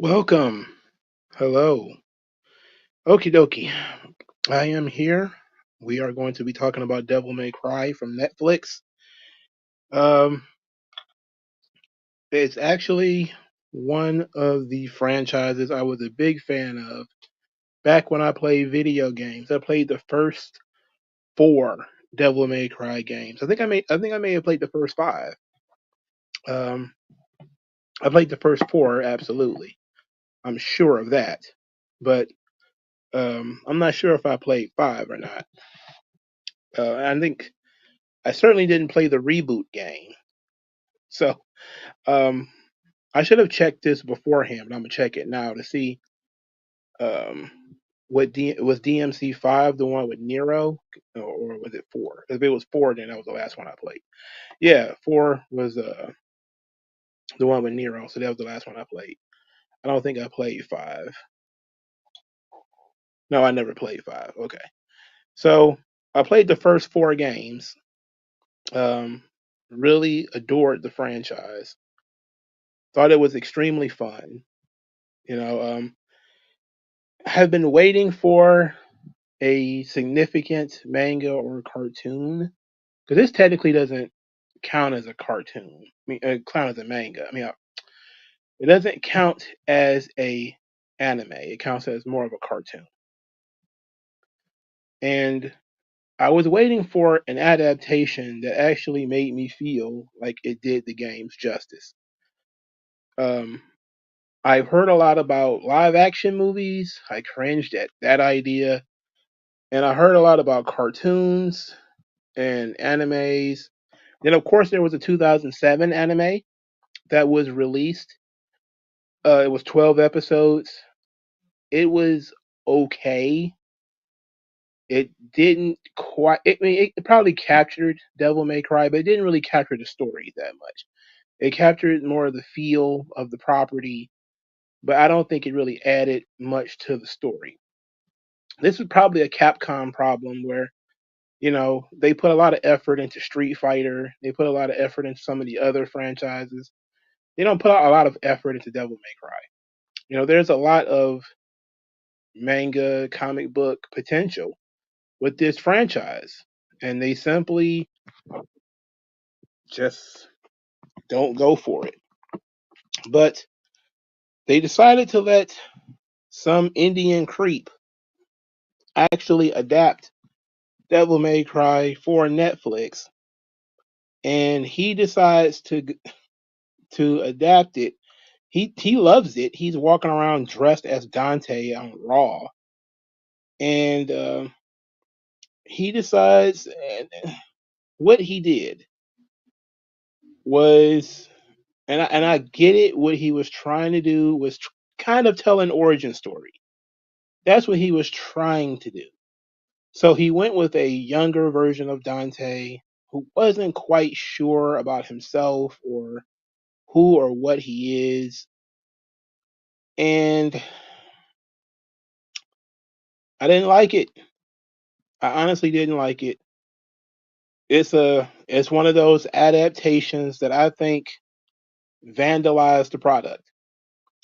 Welcome. Hello. Okie dokie. I am here. We are going to be talking about Devil May Cry from Netflix. Um, it's actually one of the franchises I was a big fan of back when I played video games. I played the first four Devil May Cry games. I may have played the first five. Um, I played the first four, absolutely. I'm sure of that. But I'm not sure if I played five or not. I think I certainly didn't play the reboot game. So um, I should have checked this beforehand, but I'm gonna check it now to see um, was DMC5 the one with Nero, or was it four? If it was four, then that was the last one I played. Yeah, four was the one with Nero, so that was the last one I played. I don't think I played five. No, I never played five. Okay, so I played the first four games. Um, really adored the franchise. Thought it was extremely fun. You know, have been waiting for a significant manga or cartoon because this technically doesn't count as a cartoon. I mean, count as a manga. I mean, it doesn't count as a anime. It counts as more of a cartoon. And I was waiting for an adaptation that actually made me feel like it did the game's justice. Um, I've heard a lot about live action movies. I cringed at that idea. And I heard a lot about cartoons and animes. Then, of course, there was a 2007 anime that was released. It was 12 episodes. It was okay. It didn't quite. It probably captured Devil May Cry, but it didn't really capture the story that much. It captured more of the feel of the property, but I don't think it really added much to the story. This is probably a Capcom problem where they put a lot of effort into Street Fighter. They put a lot of effort into some of the other franchises. They don't put a lot of effort into Devil May Cry. There's a lot of manga, comic book potential with this franchise, and they simply just don't go for it. But they decided to let some Indian creep actually adapt Devil May Cry for Netflix, and he decides to adapt it. He loves it. He's walking around dressed as Dante on Raw, and he decides, and what he did was, and I get it. What he was trying to do was kind of tell an origin story. That's what he was trying to do. So he went with a younger version of Dante who wasn't quite sure about himself or who or what he is, and I didn't like it. I honestly didn't like it. It's one of those adaptations that I think vandalized the product.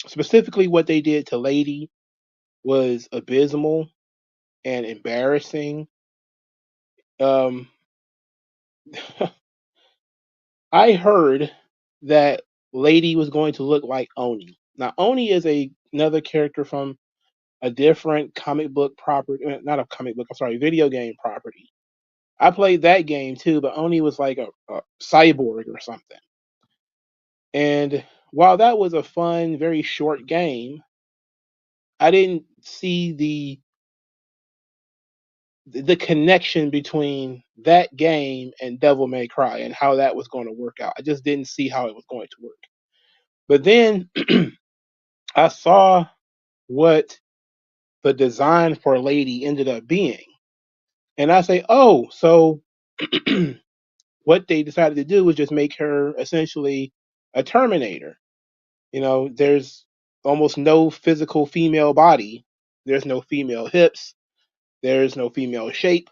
Specifically, what they did to Lady was abysmal and embarrassing. Um, I heard that Lady was going to look like Oni. Now, Oni is another character from a different comic book property, not a comic book. I'm sorry, video game property. I played that game too, but Oni was like a cyborg or something. And while that was a fun, very short game, I didn't see the connection between that game and Devil May Cry and how that was going to work out. I just didn't see how it was going to work. But then I saw what the design for Lady ended up being. And I say, oh, so what they decided to do was just make her essentially a Terminator. There's almost no physical female body. There's no female hips. There's no female shape.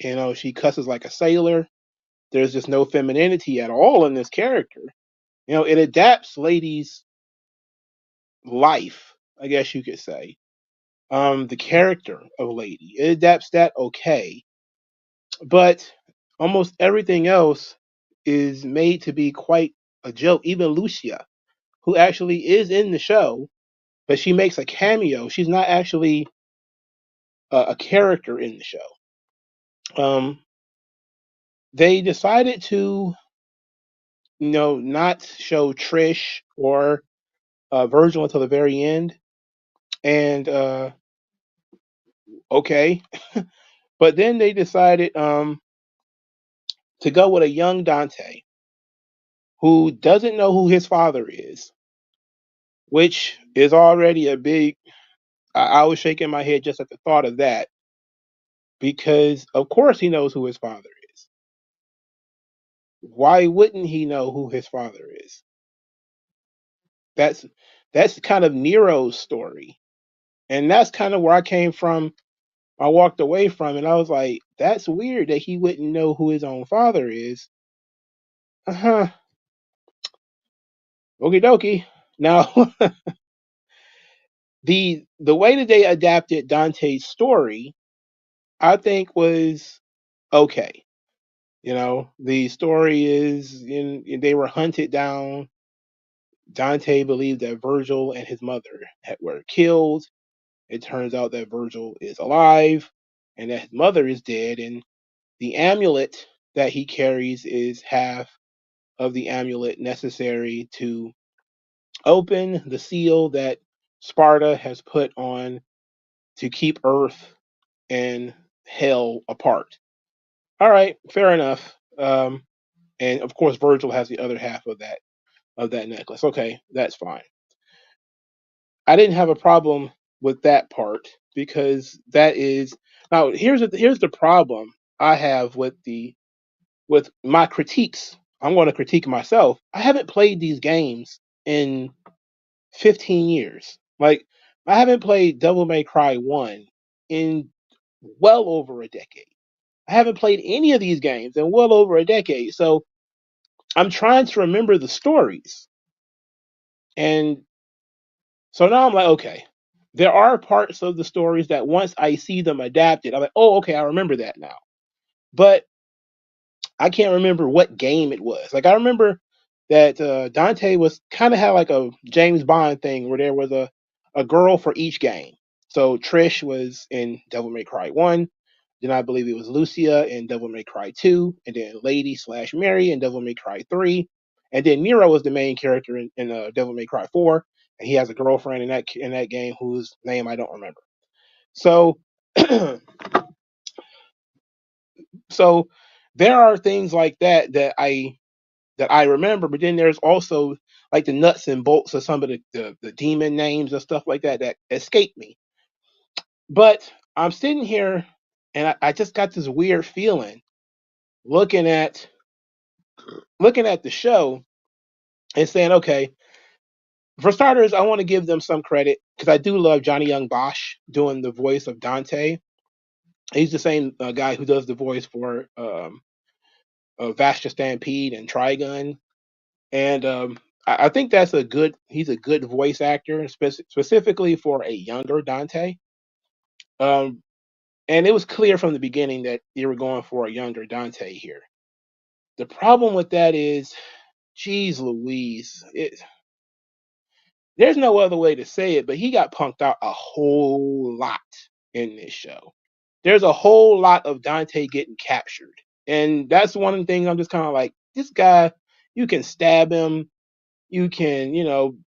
She cusses like a sailor. There's just no femininity at all in this character. It adapts Lady's life, I guess you could say. The character of Lady. It adapts that okay, but almost everything else is made to be quite a joke. Even Lucia, who actually is in the show, but she makes a cameo. She's not actually a character in the show. Um, they decided to, not show Trish or Virgil until the very end, and okay, but then they decided to go with a young Dante who doesn't know who his father is, which is already a big. I was shaking my head just at the thought of that because, of course, he knows who his father is. Why wouldn't he know who his father is? That's that's kind of Nero's story, and that's kind of where I came from. I walked away from it. I was like, that's weird that he wouldn't know who his own father is. Uh huh. Okie dokie. Now, the way that they adapted Dante's story, I think was okay. The story is they were hunted down. Dante believed that Virgil and his mother were killed. It turns out that Virgil is alive and that his mother is dead, and the amulet that he carries is half of the amulet necessary to open the seal that Sparta has put on to keep Earth and Hell apart. All right, fair enough. And of course, Virgil has the other half of that necklace. Okay, that's fine. I didn't have a problem with that part because that is now here's the problem I have with my critiques. I'm going to critique myself. I haven't played these games in 15 years. Like I haven't played Devil May Cry 1 in well over a decade. I haven't played any of these games in well over a decade. So I'm trying to remember the stories. And so now I'm like, okay, there are parts of the stories that once I see them adapted, I'm like, oh, okay, I remember that now. But I can't remember what game it was. Like I remember that Dante was kind of had like a James Bond thing where there was a girl for each game. So Trish was in Devil May Cry 1. Then I believe it was Lucia in Devil May Cry 2, and then Lady slash Mary in Devil May Cry 3, and then Nero was the main character in Devil May Cry 4, and he has a girlfriend in that game whose name I don't remember. So, so there are things like that I remember, but then there's also like the nuts and bolts of some of the demon names and stuff like that escape me. But I'm sitting here and I just got this weird feeling looking at looking at the show and saying, okay, for starters, I want to give them some credit because I do love Johnny Young Bosch doing the voice of Dante. He's the same guy who does the voice for Vastra Stampede and Trigun, and I think that's a good. He's a good voice actor, specifically for a younger Dante. Um, and it was clear from the beginning that they were going for a younger Dante here. The problem with that is, geez, Louise, there's no other way to say it, but he got punked out a whole lot in this show. There's a whole lot of Dante getting captured. And that's one of the things I'm just kind of like, this guy, you can stab him, you can,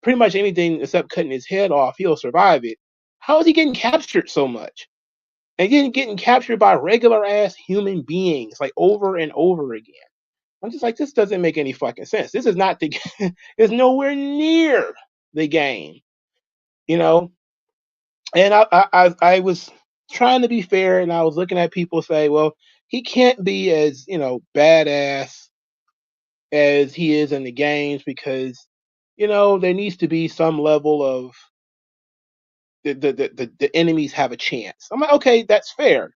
pretty much anything except cutting his head off, he'll survive it. How is he getting captured so much? And getting captured by regular ass human beings like over and over again. I'm just like, this doesn't make any fucking sense. This is not the it's nowhere near the game, you know. And I was trying to be fair, and I was looking at people say, well, he can't be as badass as he is in the games because there needs to be some level of the enemies have a chance. I'm like, okay, that's fair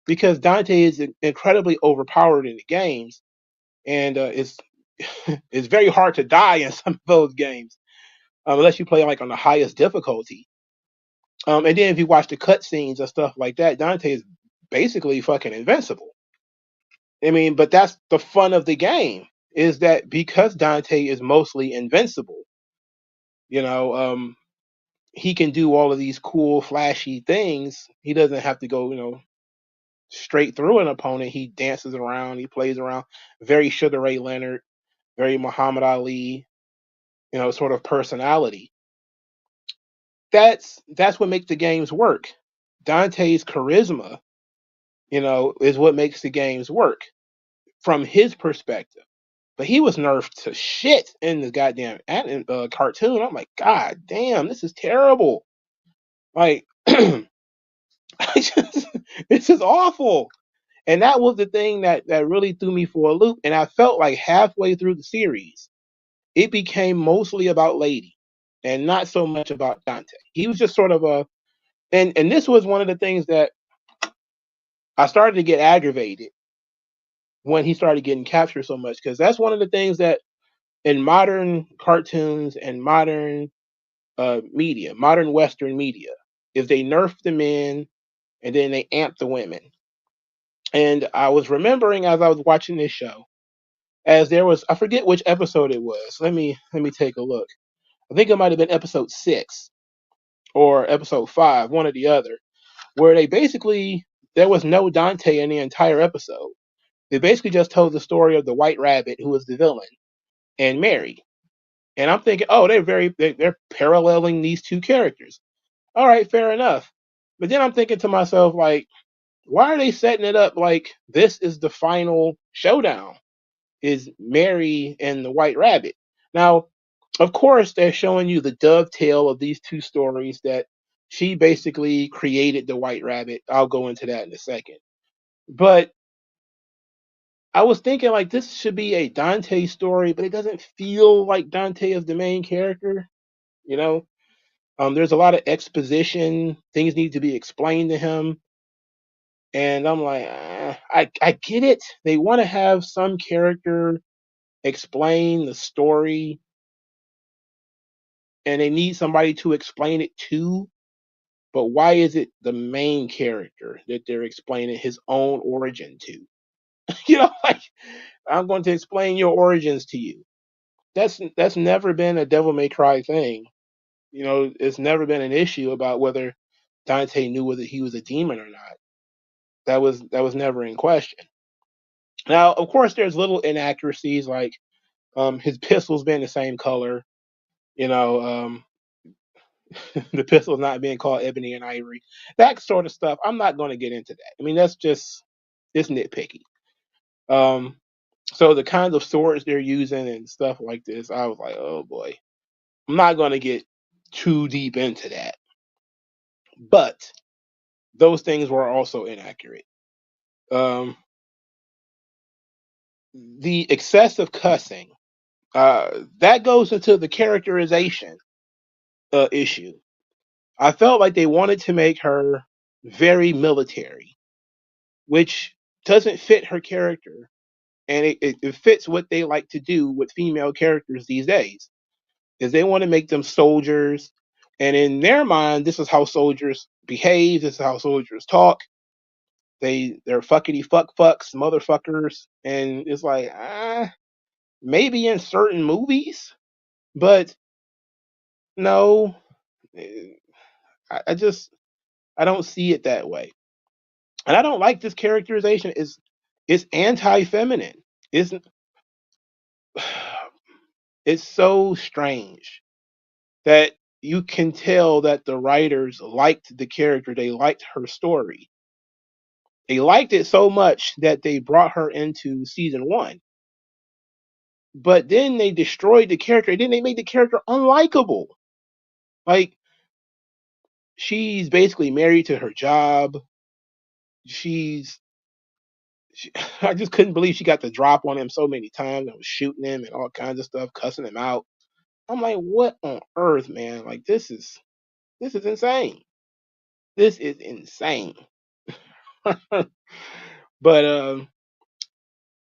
because Dante is incredibly overpowered in the games, and it's it's very hard to die in some of those games. unless you play like on the highest difficulty. And then if you watch the cutscenes and stuff like that, Dante is basically fucking invincible. I mean, but that's the fun of the game is that because Dante is mostly invincible, you know, he can do all of these cool, flashy things. He doesn't have to go, straight through an opponent. He dances around, he plays around. Very Sugar Ray Leonard, very Muhammad Ali, sort of personality. That's what makes the games work. Dante's charisma, is what makes the games work from his perspective. But he was nerfed to shit in the goddamn cartoon. I'm like, God damn, this is terrible. Like, I just, this is awful. And that was the thing that really threw me for a loop. And I felt like halfway through the series, it became mostly about Lady and not so much about Dante. He was just sort of and this was one of the things that I started to get aggravated when he started getting captured so much because that's one of the things that in modern cartoons and modern media, modern Western media, is they nerf the men and then they amp the women. And I was remembering as I was watching this show, as there was I forget which episode it was. Let me take a look. I think it might have been episode 6 or episode 5, one or the other, where they basically there was no Dante in the entire episode. They basically just told the story of the White Rabbit, who was the villain, and Mary. And I'm thinking, oh, they're paralleling these two characters. All right, fair enough. But then I'm thinking to myself, like, why are they setting it up like this is the final showdown? Is Mary and the White Rabbit? Now, of course, they're showing you the dovetail of these two stories that she basically created the White Rabbit. I'll go into that in a second. But I was thinking like this should be a Dante story, but it doesn't feel like Dante is the main character. You know, there's a lot of exposition. Things need to be explained to him, and I'm like, I get it. They want to have some character explain the story, and they need somebody to explain it to. But why is it the main character that they're explaining his own origin to? Like I'm going to explain your origins to you. That's never been a Devil May Cry thing. It's never been an issue about whether Dante knew whether he was a demon or not. That was never in question. Now, of course, there's little inaccuracies like his pistols being the same color. You know, the pistols not being called ebony and ivory. That sort of stuff. I'm not going to get into that. I mean, that's just it's nitpicky. Um, so the kinds of swords they're using and stuff like this, I was like, oh boy, I'm not going to get too deep into that. But those things were also inaccurate. Um, the excessive cussing that goes into the characterization issue. I felt like they wanted to make her very military, which doesn't fit her character, and it fits what they like to do with female characters these days. Is they want to make them soldiers, and in their mind, this is how soldiers behave. This is how soldiers talk. They're fuckity fucks, motherfuckers, and it's like maybe in certain movies, but no, eh, I don't see it that way, and I don't like this characterization. It's anti-feminine. It's it's so strange that you can tell that the writers liked the character. They liked her story. They liked it so much that they brought her into season 1. But then they destroyed the character. Then they made the character unlikable. Like she's basically married to her job. She's she, I just couldn't believe she got the drop on him so many times and was shooting him and all kinds of stuff, cussing him out. I'm like, what on earth, man? Like this is insane. This is insane. But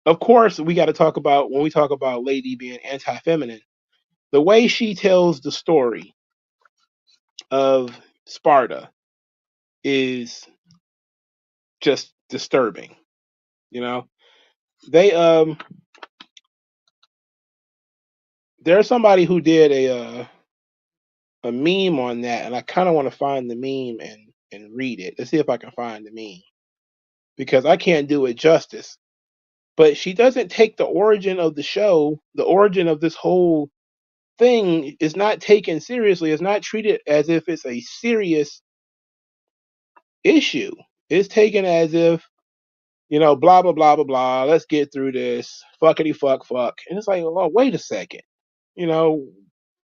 of course, we got to talk about when we talk about Lady being anti-feminine. The way she tells the story of Sparta is just disturbing. You know, they there's somebody who did a meme on that, and I kind of want to find the meme and read it. Let's see if I can find the meme because I can't do it justice. But she doesn't take the origin of the show, the origin of this whole thing is not taken seriously. It's not treated as if it's a serious issue. It's taken as if, blah blah blah blah blah. Let's get through this. Fuckity fuck fuck. And it's like, oh, wait a second. You know,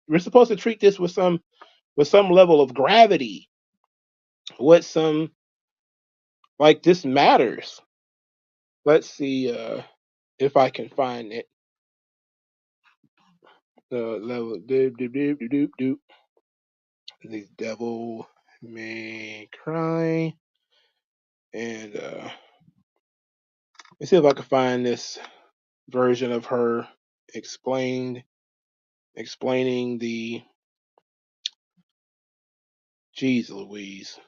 we're supposed to treat this with some level of gravity. With some like this matters. Let's see if I can find it. Level doop doop doop doop doop doop. The devil may cry. And let's see if I can find this version of her explaining the Jeez Louise.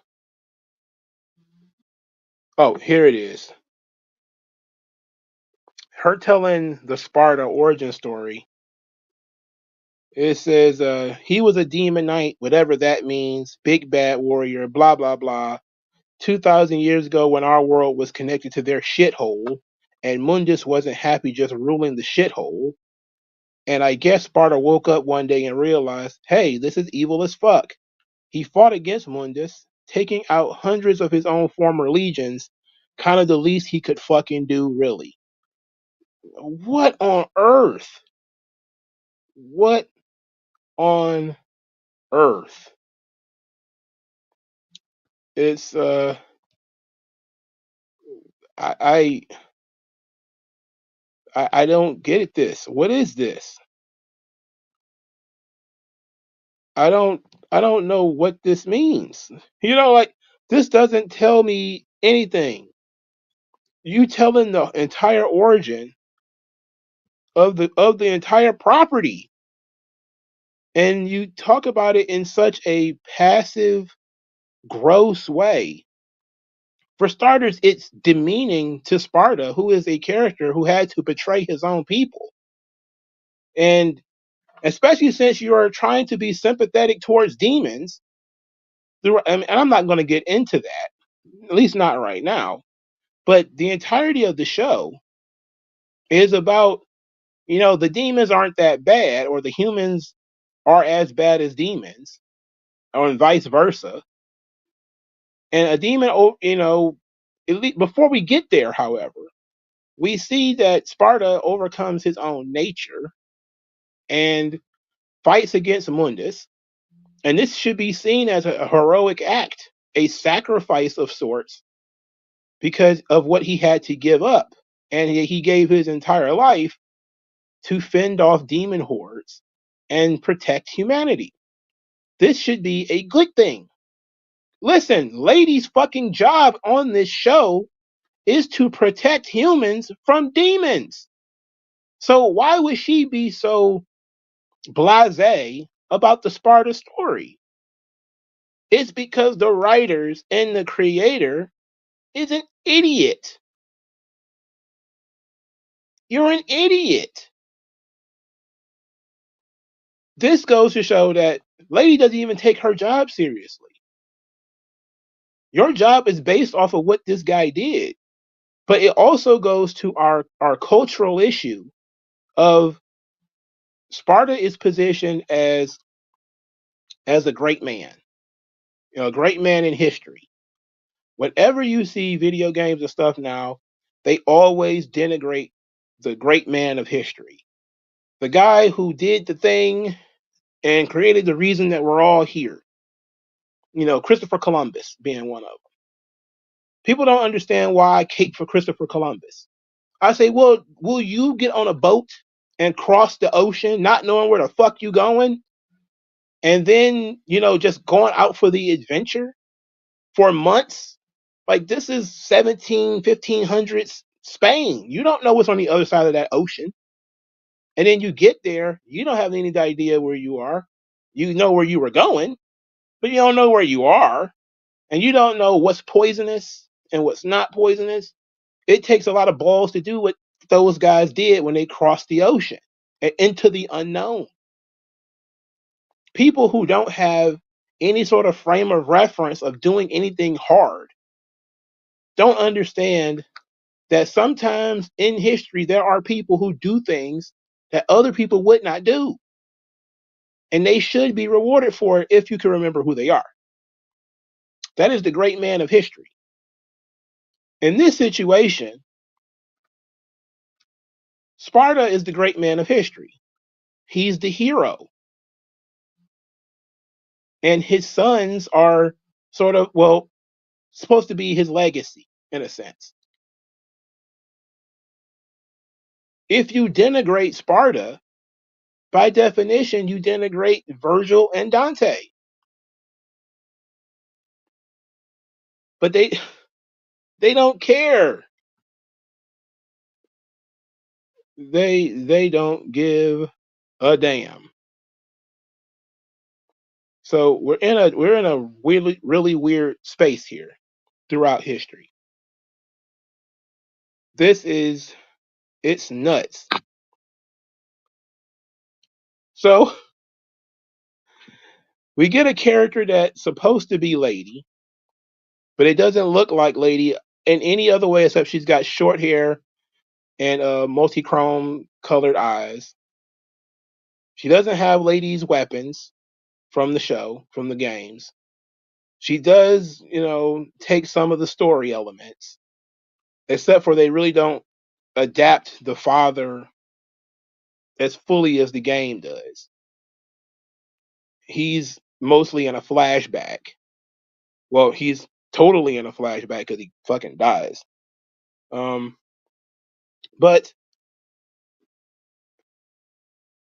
Oh, here it is. Her telling the Sparta origin story. It says he was a demon knight, whatever that means, big bad warrior, blah blah blah. 2,000 years ago when our world was connected to their shithole, and Mundus wasn't happy just ruling the shithole. And I guess Sparta woke up one day and realized, hey, this is evil as fuck. He fought against Mundus, taking out hundreds of his own former legions, kind of the least he could fucking do, really. What on earth? What on earth? It's I I don't get this. What is this? I don't I don't know what this means. Like this doesn't tell me anything. You telling the entire origin of the entire property, and you talk about it in such a passive, gross way. For starters, it's demeaning to Sparta, who is a character who had to betray his own people. And especially since you are trying to be sympathetic towards demons, and I'm not going to get into that, at least not right now. But the entirety of the show is about, the demons aren't that bad, or the humans are as bad as demons, or vice versa. And a demon, before we get there, however, we see that Sparta overcomes his own nature and fights against Mundus. And this should be seen as a heroic act, a sacrifice of sorts, because of what he had to give up. And he gave his entire life to fend off demon hordes and protect humanity. This should be a good thing. Listen, Lady's fucking job on this show is to protect humans from demons. So why would she be so blasé about the Sparta story? It's because the writers and the creator is an idiot. You're an idiot. This goes to show that Lady doesn't even take her job seriously. Your job is based off of what this guy did. But it also goes to our cultural issue of Sparta is positioned as a great man, a great man in history. Whenever you see video games and stuff now, they always denigrate the great man of history. The guy who did the thing and created the reason that we're all here. Christopher Columbus being one of them. People don't understand why I cape for Christopher Columbus. I say, well, will you get on a boat and cross the ocean not knowing where the fuck you going? And then, just going out for the adventure for months? Like this is 1500s Spain. You don't know what's on the other side of that ocean. And then you get there, you don't have any idea where you are. You know where you were going, but you don't know where you are. And you don't know what's poisonous and what's not poisonous. It takes a lot of balls to do what those guys did when they crossed the ocean and into the unknown. People who don't have any sort of frame of reference of doing anything hard don't understand that sometimes in history there are people who do things that other people would not do. And they should be rewarded for it if you can remember who they are. That is the great man of history. In this situation, Sparta is the great man of history. He's the hero. And his sons are sort of, well, supposed to be his legacy in a sense. If you denigrate Sparta, by definition, you denigrate Virgil and Dante. But they don't care. They don't give a damn. So we're in a really weird space here throughout history. This is it's nuts. So we get a character that's supposed to be Lady, but it doesn't look like Lady in any other way except she's got short hair and multi-chrome colored eyes. She doesn't have Lady's weapons from the show, from the games. She does, take some of the story elements, except for they really don't adapt the father as fully as the game does. He's mostly in a flashback. Well, he's totally in a flashback because he fucking dies. Um, but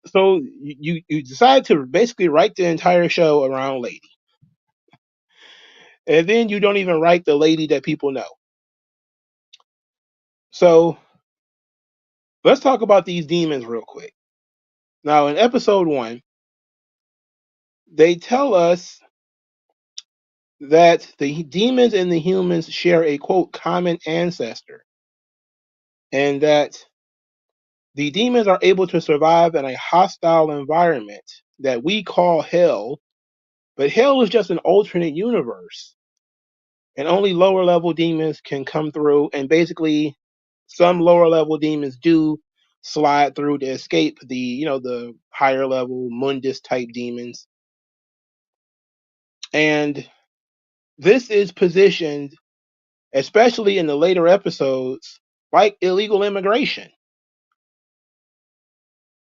so you decide to basically write the entire show around Lady, and then you don't even write the Lady that people know. So let's talk about these demons real quick. Now, in episode 1, they tell us that the demons and the humans share a quote common ancestor, and that the demons are able to survive in a hostile environment that we call hell, but hell is just an alternate universe, and only lower level demons can come through, and basically some lower level demons do slide through to escape the higher level mundus type demons. And this is positioned, especially in the later episodes, like illegal immigration.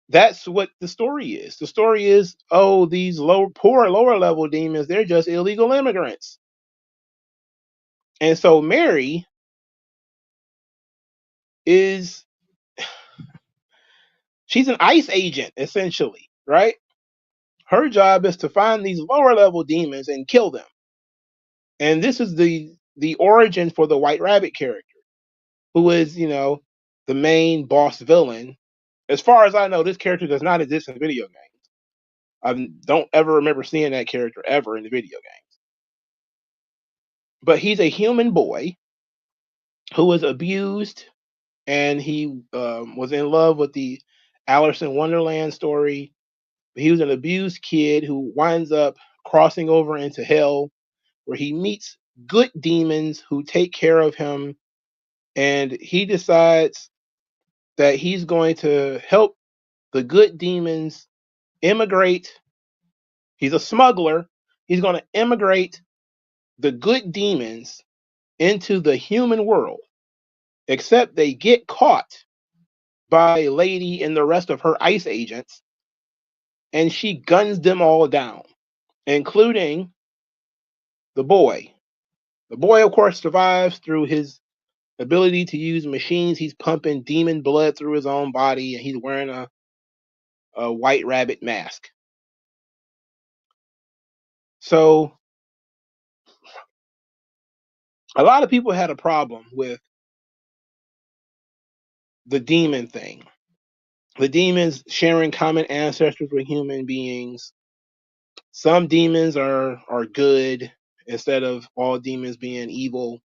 That's what the story is. The story is, oh, these poor lower level demons, they're just illegal immigrants. And so Mary is she's an ICE agent, essentially, right? Her job is to find these lower level demons and kill them. And this is the origin for the White Rabbit character, who is, the main boss villain. As far as I know, this character does not exist in video games. I don't ever remember seeing that character ever in the video games. But he's a human boy who was abused, and he was in love with the Alice in Wonderland story. He was an abused kid who winds up crossing over into hell, where he meets good demons who take care of him, and he decides that he's going to help the good demons immigrate. He's a smuggler. He's going to immigrate the good demons into the human world, except they get caught by Lady and the rest of her ICE agents, and she guns them all down, including the boy. The boy, of course, survives through his ability to use machines. He's pumping demon blood through his own body, and he's wearing a white rabbit mask. So a lot of people had a problem with the demon thing. the demons sharing common ancestors with human beings. Some demons are good instead of all demons being evil.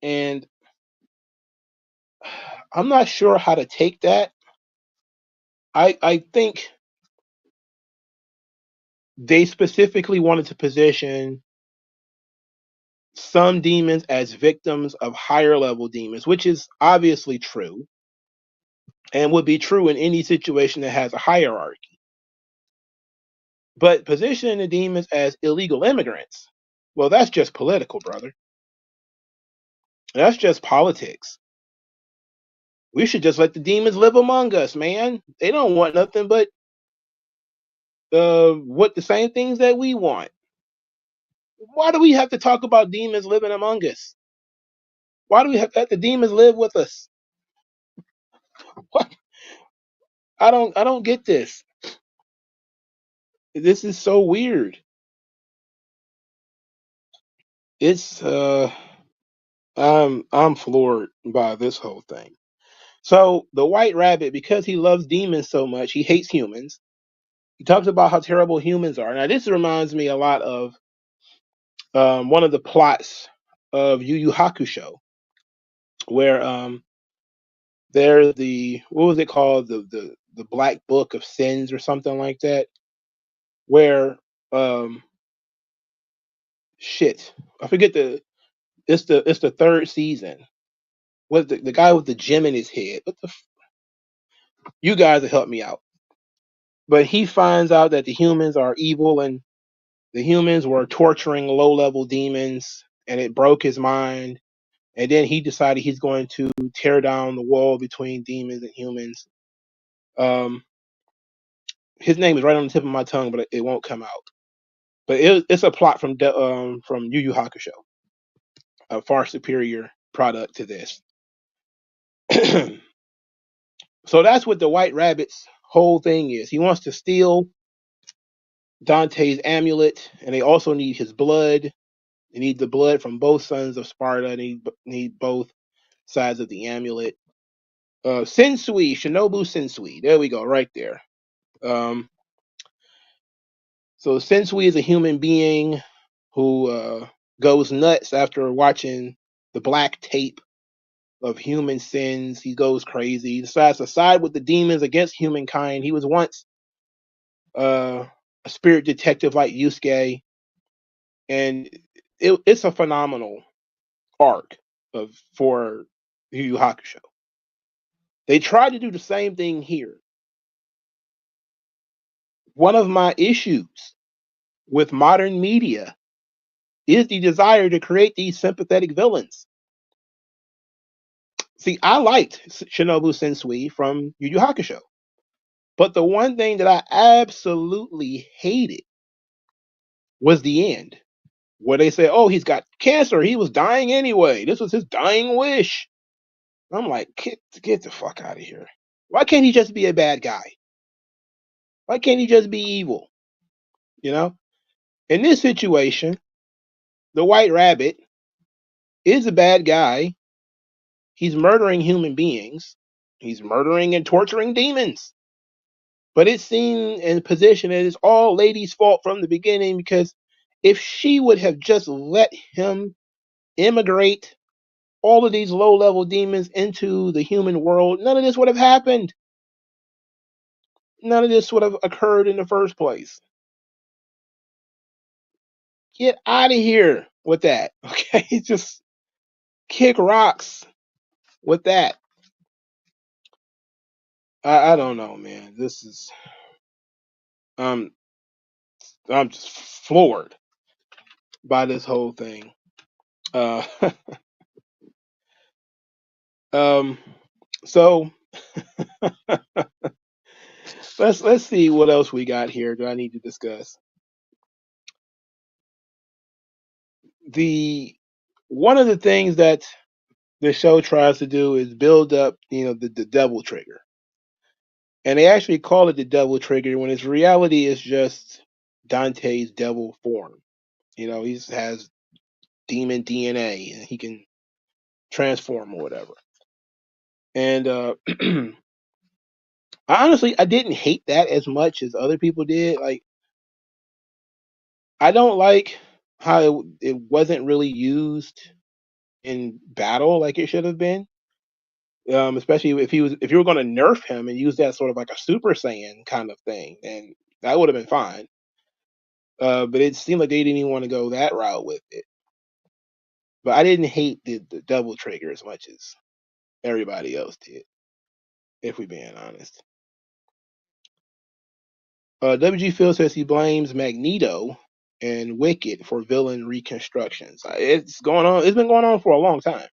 And I'm not sure how to take that. I think they specifically wanted to position some demons as victims of higher level demons, which is obviously true and would be true in any situation that has a hierarchy. But positioning the demons as illegal immigrants, well, that's just political, brother. That's just politics. We should just let the demons live among us, man. They don't want nothing but what the same things that we want. Why do we have to talk about demons living among us? Why do we have to let the demons live with us? What? I don't get this. This is so weird. It's I'm floored by this whole thing. So the white rabbit, because he loves demons so much, he hates humans. He talks about how terrible humans are. Now this reminds me a lot of one of the plots of Yu Yu Hakusho, where there's the what was it called, the Black Book of Sins or something like that, where um shit, I forget the third season. What the guy with the gem in his head? You guys will help me out. But he finds out that the humans are evil and the humans were torturing low level demons, and it broke his mind. And then he decided he's going to tear down the wall between demons and humans. Um, his name is right on the tip of my tongue, but it won't come out. But it's a plot from Yu Yu Hakusho, a far superior product to this. So that's what the White Rabbit's whole thing is. He wants to steal Dante's amulet, and they also need his blood. They need the blood from both sons of Sparta. They need both sides of the amulet. Sensui, Shinobu Sensui. There we go, right there. Um, so Sensui is a human being who goes nuts after watching the black tape of human sins. He goes crazy. He decides to side with the demons against humankind. He was once a spirit detective like Yusuke, and it's a phenomenal arc for Yu Yu Hakusho. They tried to do the same thing here. One of my issues with modern media is the desire to create these sympathetic villains. See, I liked Shinobu Sensui from Yu Yu Hakusho, but the one thing that I absolutely hated was the end, where they say, "Oh, he's got cancer. He was dying anyway. This was his dying wish." I'm like, get the fuck out of here. Why can't he just be a bad guy? Why can't he just be evil? You know? In this situation, the White Rabbit is a bad guy. He's murdering human beings. He's murdering and torturing demons. But it's seen and positioned as it's all Lady's fault from the beginning, because if she would have just let him immigrate all of these low level demons into the human world, none of this would have happened. None of this would have occurred in the first place. Get out of here with that. Okay? Just kick rocks with that. I don't know, man. This is um I'm just floored by this whole thing. Uh um so let's see what else we got here that I need to discuss. The One of the things that the show tries to do is build up, the devil trigger. And they actually call it the devil trigger when its reality is just Dante's devil form. He has demon DNA and he can transform or whatever. And Honestly, I didn't hate that as much as other people did. Like, I don't like how it wasn't really used in battle like it should have been. Especially if you were going to nerf him and use that sort of like a Super Saiyan kind of thing, and that would have been fine. But it seemed like they didn't even want to go that route with it. But I didn't hate the double trigger as much as everybody else did, if we're being honest. WG Phil says he blames Magneto and Wicked for villain reconstructions. It's going on. It's been going on for a long time.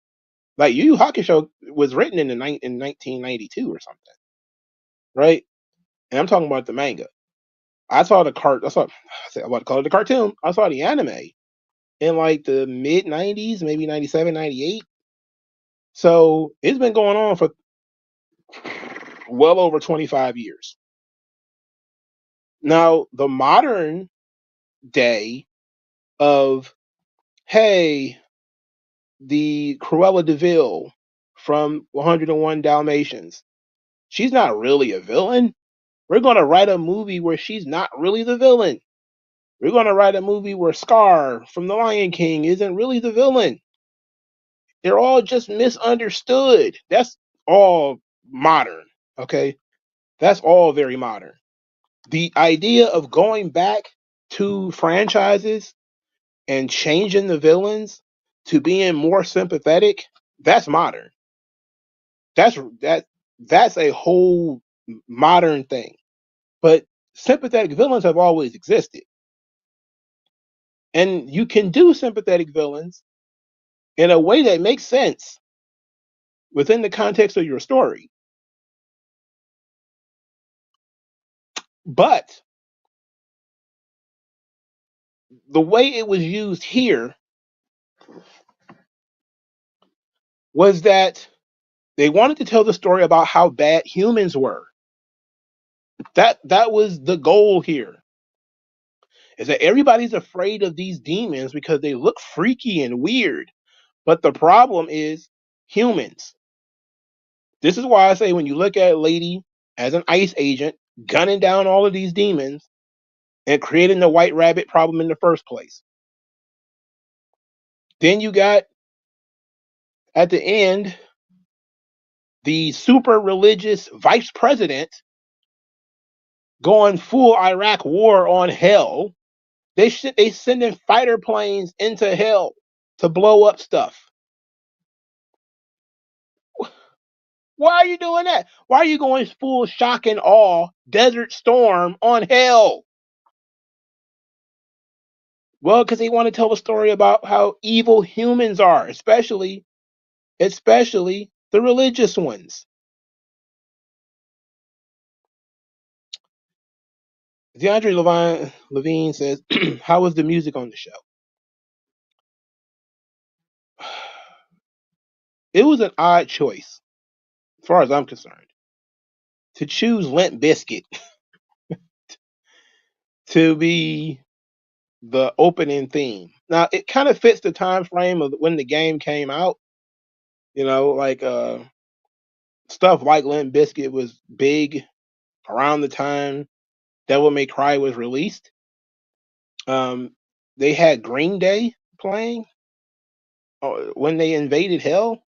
Like Yu Yu Hakusho was written in 1992 or something, right? And I'm talking about the manga. I saw the cart. I said about to call it the cartoon. I saw the anime in like the mid '90s, maybe '97, '98. So it's been going on for well over 25 years. Now, the modern day of, hey, the Cruella de Vil from 101 Dalmatians, she's not really a villain. We're going to write a movie where she's not really the villain. We're going to write a movie where Scar from The Lion King isn't really the villain. They're all just misunderstood. That's all modern, okay? That's all very modern. The idea of going back to franchises and changing the villains to being more sympathetic, that's modern. That's that that's a whole modern thing. But sympathetic villains have always existed. And you can do sympathetic villains in a way that makes sense within the context of your story. But the way it was used here was that they wanted to tell the story about how bad humans were. That was the goal here. Is that everybody's afraid of these demons because they look freaky and weird. But the problem is humans. This is why I say when you look at Lady as an ICE agent gunning down all of these demons and creating the white rabbit problem in the first place. Then you got at the end the super religious vice president going full Iraq war on hell. They sending fighter planes into hell to blow up stuff. Why are you doing that? Why are you going full shock and awe, Desert Storm on hell? Well, because they want to tell a story about how evil humans are, especially the religious ones. DeAndre Levine says, "How was the music on the show?" It was an odd choice, as far as I'm concerned, to choose Limp Biscuit to be the opening theme. Now, it kind of fits the time frame of when the game came out. Like stuff like Limp Biscuit was big around the time Devil May Cry was released. Um, they had Green Day playing when they invaded Hell,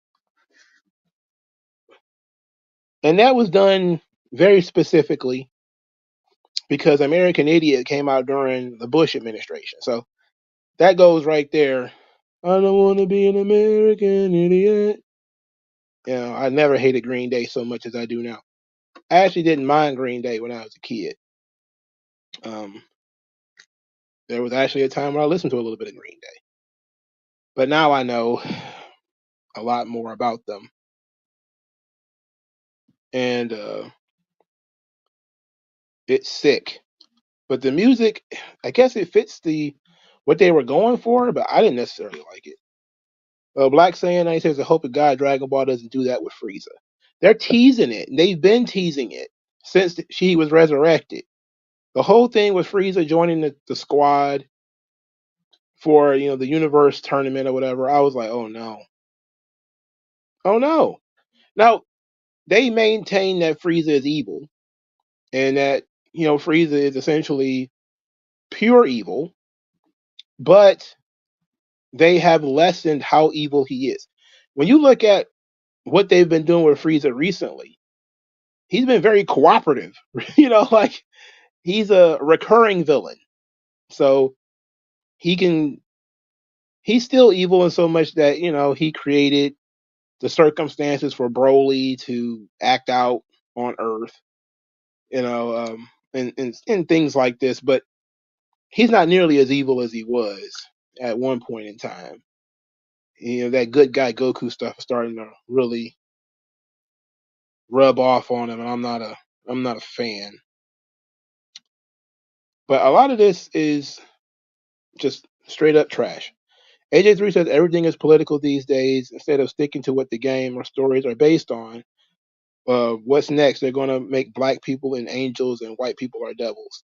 and that was done very specifically because American Idiot came out during the Bush administration. So that goes right there. I don't want to be an American idiot. I never hated Green Day so much as I do now. I actually didn't mind Green Day when I was a kid. Um, there was actually a time when I listened to a little bit of Green Day, but now I know a lot more about them, and it's sick. But the music, I guess it fits the what they were going for, but I didn't necessarily like it. Black saying, I says, I hope to God Dragon Ball doesn't do that with Frieza. They're teasing it. They've been teasing it since she was resurrected. The whole thing with Frieza joining the squad for the universe tournament or whatever. I was like, oh no, oh no. Now they maintain that Frieza is evil, and that Frieza is essentially pure evil, but they have lessened how evil he is. When you look at what they've been doing with Frieza recently, he's been very cooperative. Like he's a recurring villain. So he can he's still evil in so much that, he created the circumstances for Broly to act out on Earth, and things like this, but he's not nearly as evil as he was at one point in time. That good guy Goku stuff is starting to really rub off on him, and I'm not a fan. But a lot of this is just straight up trash. AJ3 says everything is political these days. Instead of sticking to what the game or stories are based on, what's next? They're going to make black people and angels and white people are devils.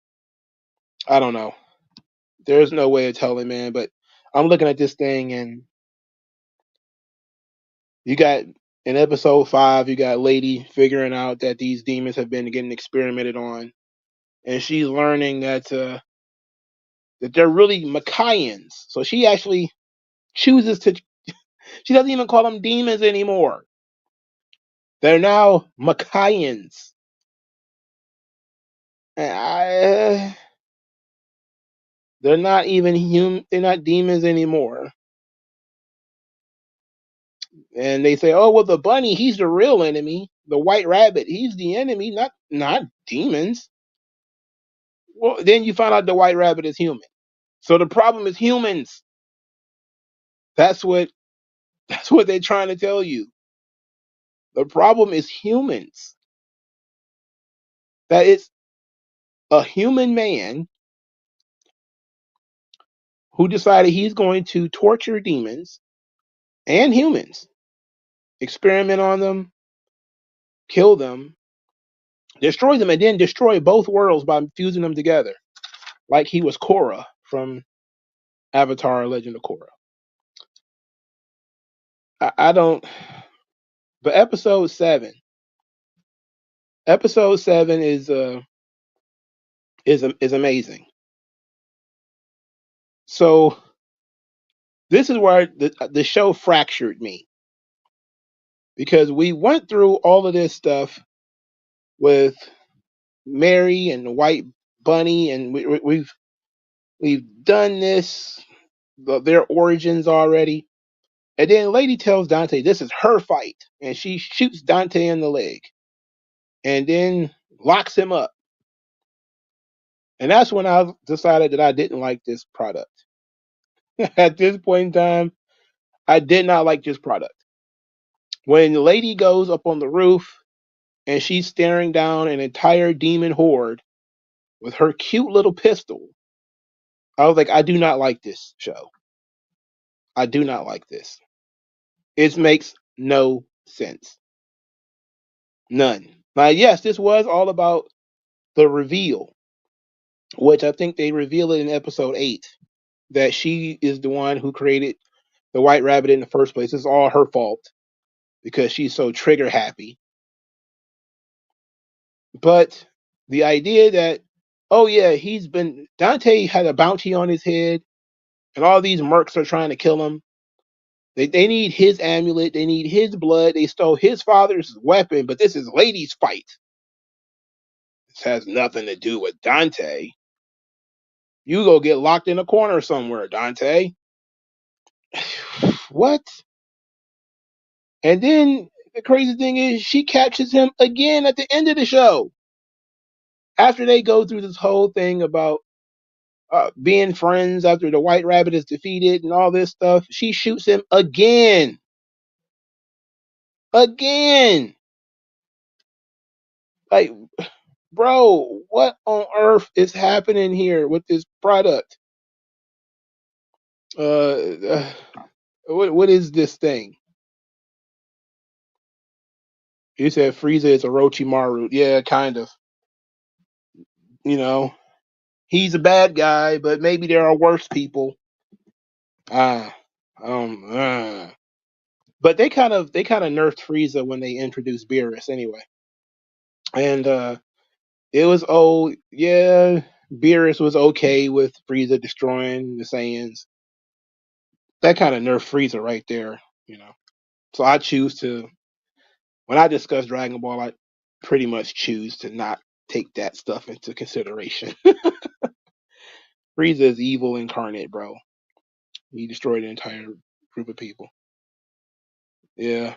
I don't know. There's no way of telling, man. But I'm looking at this thing, and you got in episode 5, you got Lady figuring out that these demons have been getting experimented on, and she's learning that they're really Makaians. So she actually chooses to. She doesn't even call them demons anymore. They're now Makaians. They're not even human. They're not demons anymore. And they say, "Oh well, the bunny, he's the real enemy. The white rabbit, he's the enemy, not demons." Well, then you find out the white rabbit is human. So the problem is humans. That's what that's what they're trying to tell you. The problem is humans. That it's a human man who decided he's going to torture demons and humans, experiment on them, kill them, destroy them, and then destroy both worlds by fusing them together, like he was Korra from Avatar: Legend of Korra. I don't. But episode 7 is amazing. So this is where the show fractured me, because we went through all of this stuff with Mary and the White Bunny, and we've done this, their origins already. And then Lady tells Dante this is her fight, and she shoots Dante in the leg, and then locks him up. And that's when I decided that I didn't like this product. At this point in time, I did not like this product. When the lady goes up on the roof and she's staring down an entire demon horde with her cute little pistol, I was like, I do not like this show. I do not like this. It makes no sense. None. Now, yes, this was all about the reveal, which I think they reveal it in episode 8, that she is the one who created the White Rabbit in the first place. It's all her fault because she's so trigger happy. But the idea that, oh yeah, Dante had a bounty on his head, and all these mercs are trying to kill him. They need his amulet, they need his blood, they stole his father's weapon, but this is Lady's fight. This has nothing to do with Dante. You go get locked in a corner somewhere, Dante. What? And then the crazy thing is, she catches him again at the end of the show. After they go through this whole thing about being friends after the White Rabbit is defeated and all this stuff, she shoots him again. Again. Like, bro, what on earth is happening here with this product? Uh, what is this thing? You said Frieza is Orochimaru. Yeah, kind of. You know, he's a bad guy, but maybe there are worse people. Ah, um, uh. But they kind of nerfed Frieza when they introduced Beerus anyway. And It was old. Yeah, Beerus was okay with Frieza destroying the Saiyans. That kind of nerf Frieza right there, you know. So I choose to, when I discuss Dragon Ball, I pretty much choose to not take that stuff into consideration. Frieza is evil incarnate, bro. He destroyed an entire group of people. Yeah.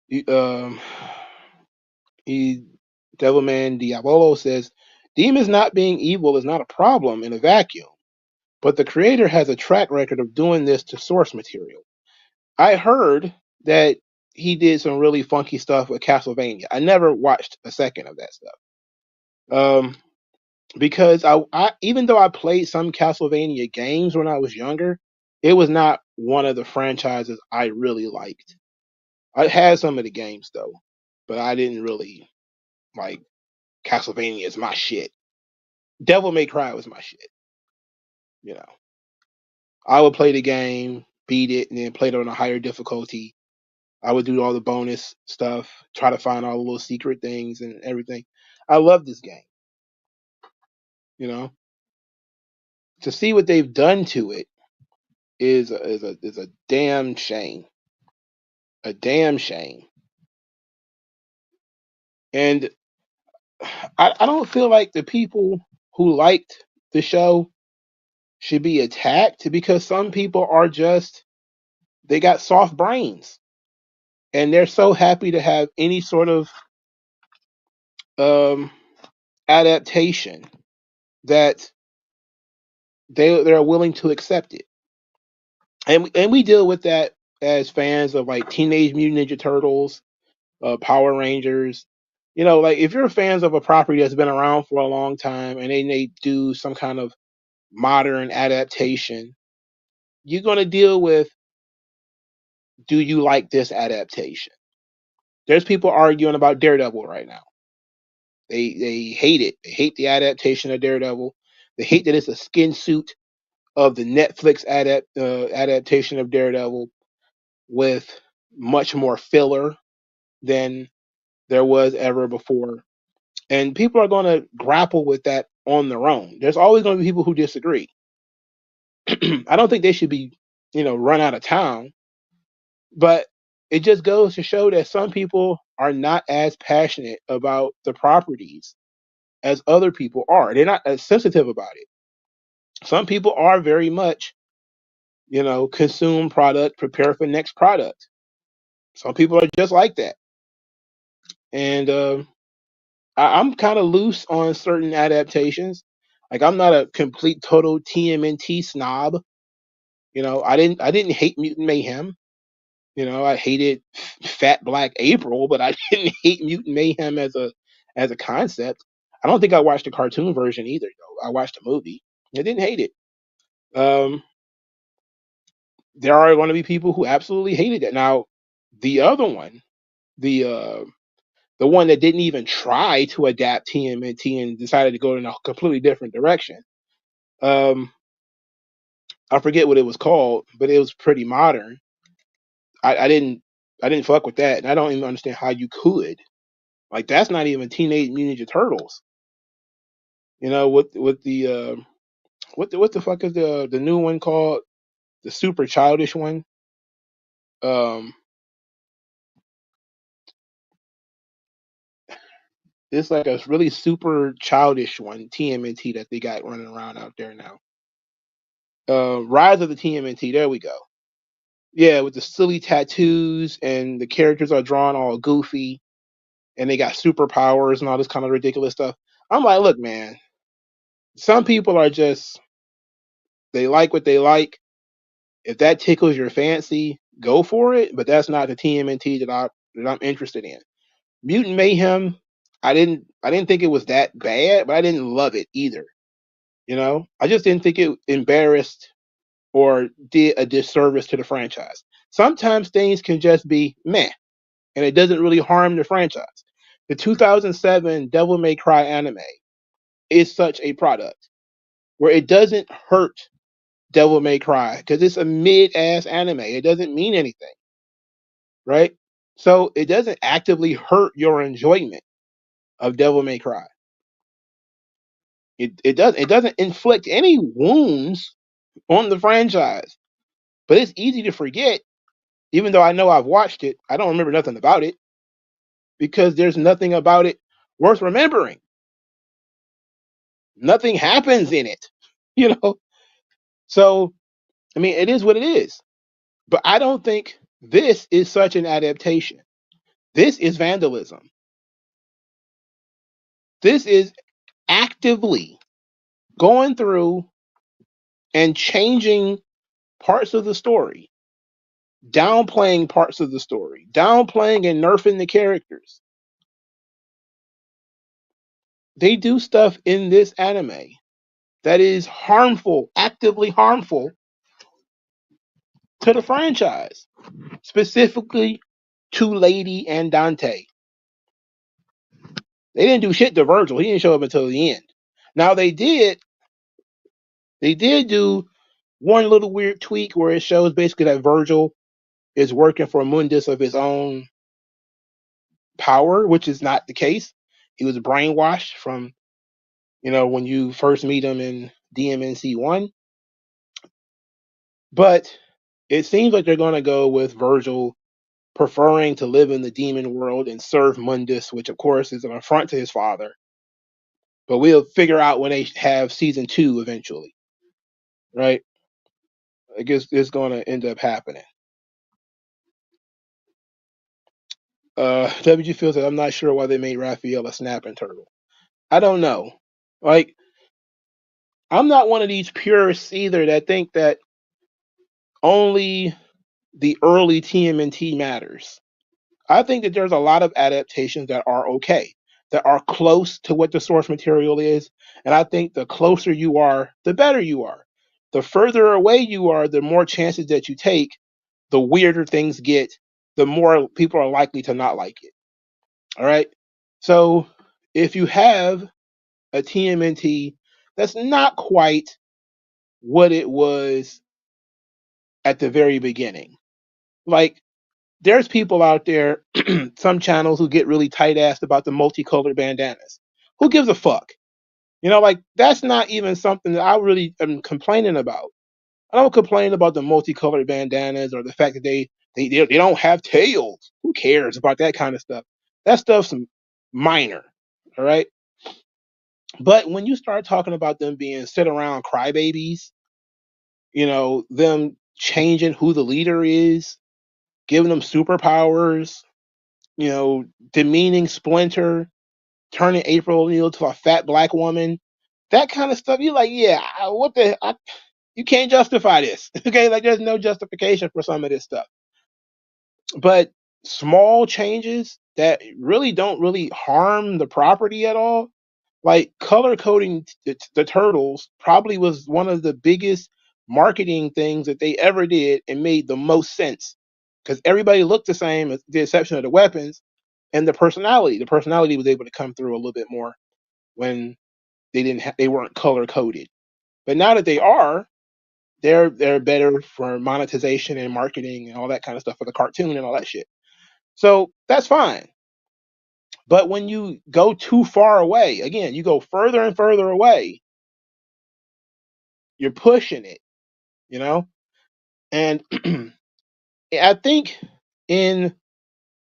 He, he Devilman Diabolo says, demons not being evil is not a problem in a vacuum, but the creator has a track record of doing this to source material. I heard that he did some really funky stuff with Castlevania. I never watched a second of that stuff. Um, because I even though I played some Castlevania games when I was younger, it was not one of the franchises I really liked. I had some of the games though, but I didn't really like Castlevania is my shit. Devil May Cry was my shit. You know, I would play the game, beat it, and then play it on a higher difficulty. I would do all the bonus stuff, try to find all the little secret things and everything. I love this game. You know, to see what they've done to it is a damn shame. A damn shame. And I don't feel like the people who liked the show should be attacked because some people are just they got soft brains and they're so happy to have any sort of um, adaptation that they're willing to accept it. And we deal with that as fans of like Teenage Mutant Ninja Turtles, Power Rangers. You know, like if you're fans of a property that's been around for a long time and they do some kind of modern adaptation, you're going to deal with, do you like this adaptation? There's people arguing about Daredevil right now. They hate it. They hate the adaptation of Daredevil. They hate that it's a skin suit of the Netflix adaptation of Daredevil with much more filler than there was ever before. And people are going to grapple with that on their own. There's always going to be people who disagree. I don't think they should be, run out of town. But it just goes to show that some people are not as passionate about the properties as other people are. They're not as sensitive about it. Some people are very much, consume product, prepare for next product. Some people are just like that. And I'm kind of loose on certain adaptations. Like I'm not a complete total TMNT snob. I didn't hate Mutant Mayhem. I hated Fat Black April, but I didn't hate Mutant Mayhem as a concept. I don't think I watched the cartoon version either, though. I watched the movie. I didn't hate it. Um, there are going to be people who absolutely hated it. Now, the other one, the uh, the one that didn't even try to adapt TMNT and decided to go in a completely different direction. Um, I forget what it was called, but it was pretty modern. I didn't fuck with that, and I don't even understand how you could. Like that's not even Teenage Mutant Ninja Turtles. With the what the fuck is the new one called? The super childish one. Um, it's like a really super childish one, TMNT that they got running around out there now. Rise of the TMNT. There we go. Yeah, with the silly tattoos and the characters are drawn all goofy and they got superpowers and all this kind of ridiculous stuff. I'm like, look, man. Some people are just they like what they like. If that tickles your fancy, go for it. But that's not the TMNT that I'm interested in. Mutant Mayhem, I didn't think it was that bad, but I didn't love it either. I just didn't think it embarrassed or did a disservice to the franchise. Sometimes things can just be meh, and it doesn't really harm the franchise. The 2007 Devil May Cry anime is such a product where it doesn't hurt Devil May Cry because it's a mid-ass anime. It doesn't mean anything, right? So it doesn't actively hurt your enjoyment of Devil May Cry. It doesn't inflict any wounds on the franchise. But it's easy to forget, even though I know I've watched it. I don't remember nothing about it because there's nothing about it worth remembering. Nothing happens in it, you know. So I mean, it is what it is. But I don't think this is such an adaptation. This is vandalism. This is actively going through and changing parts of the story, downplaying parts of the story, downplaying and nerfing the characters. They do stuff in this anime that is harmful, actively harmful to the franchise, specifically to Lady and Dante. They didn't do shit to Virgil. He didn't show up until the end. Now they did do one little weird tweak where it shows basically that Virgil is working for Mundus of his own power, which is not the case. He was brainwashed from, when you first meet him in DMNC1. But it seems like they're going to go with Virgil preferring to live in the demon world and serve Mundus, which of course is an affront to his father. But we'll figure out when they have season 2 eventually, right? I guess it's going to end up happening. WG feels that I'm not sure why they made Raphael a snapping turtle. I don't know. Like, I'm not one of these purists either that think that only the early TMNT matters. I think that there's a lot of adaptations that are okay, that are close to what the source material is. And I think the closer you are, the better you are. The further away you are, the more chances that you take, the weirder things get, the more people are likely to not like it. All right. So if you have a TMNT that's not quite what it was at the very beginning, like there's people out there, some channels who get really tight assed about the multicolored bandanas. Who gives a fuck? Like that's not even something that I really am complaining about. I don't complain about the multicolored bandanas or the fact that they don't have tails. Who cares about that kind of stuff? That stuff's minor. All right. But when you start talking about them being sit around crybabies, them changing who the leader is, giving them superpowers, demeaning Splinter, turning April O'Neil to a fat black woman, that kind of stuff. You're like, yeah, you can't justify this. Okay, like there's no justification for some of this stuff. But small changes that really don't really harm the property at all, like color coding the turtles, probably was one of the biggest marketing things that they ever did and made the most sense because everybody looked the same, with the exception of the weapons and the personality. The personality was able to come through a little bit more when they weren't color coded. But now that they are, they're better for monetization and marketing and all that kind of stuff for the cartoon and all that shit. So that's fine. But when you go too far away, again, you go further and further away, you're pushing it, you know? And I think in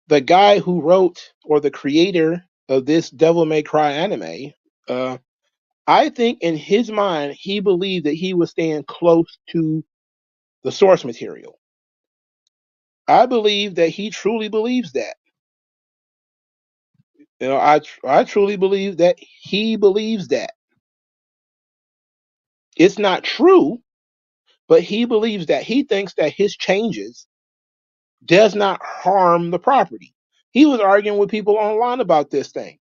the guy who wrote or the creator of this Devil May Cry anime, uh, I think in his mind, he believed that he was staying close to the source material. I believe that he truly believes that. I truly believe that he believes that. It's not true, but he believes that. He thinks that his changes does not harm the property. He was arguing with people online about this thing.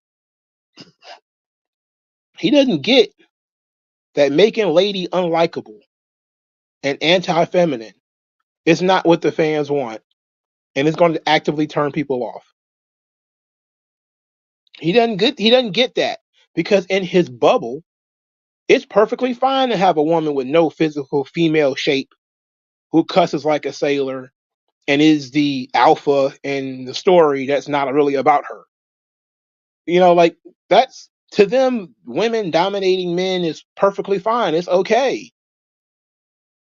He doesn't get that making Lady unlikable and anti-feminine is not what the fans want, and it's going to actively turn people off. He doesn't get that because in his bubble, it's perfectly fine to have a woman with no physical female shape who cusses like a sailor and is the alpha in the story that's not really about her. Like that's to them, women dominating men is perfectly fine. It's okay.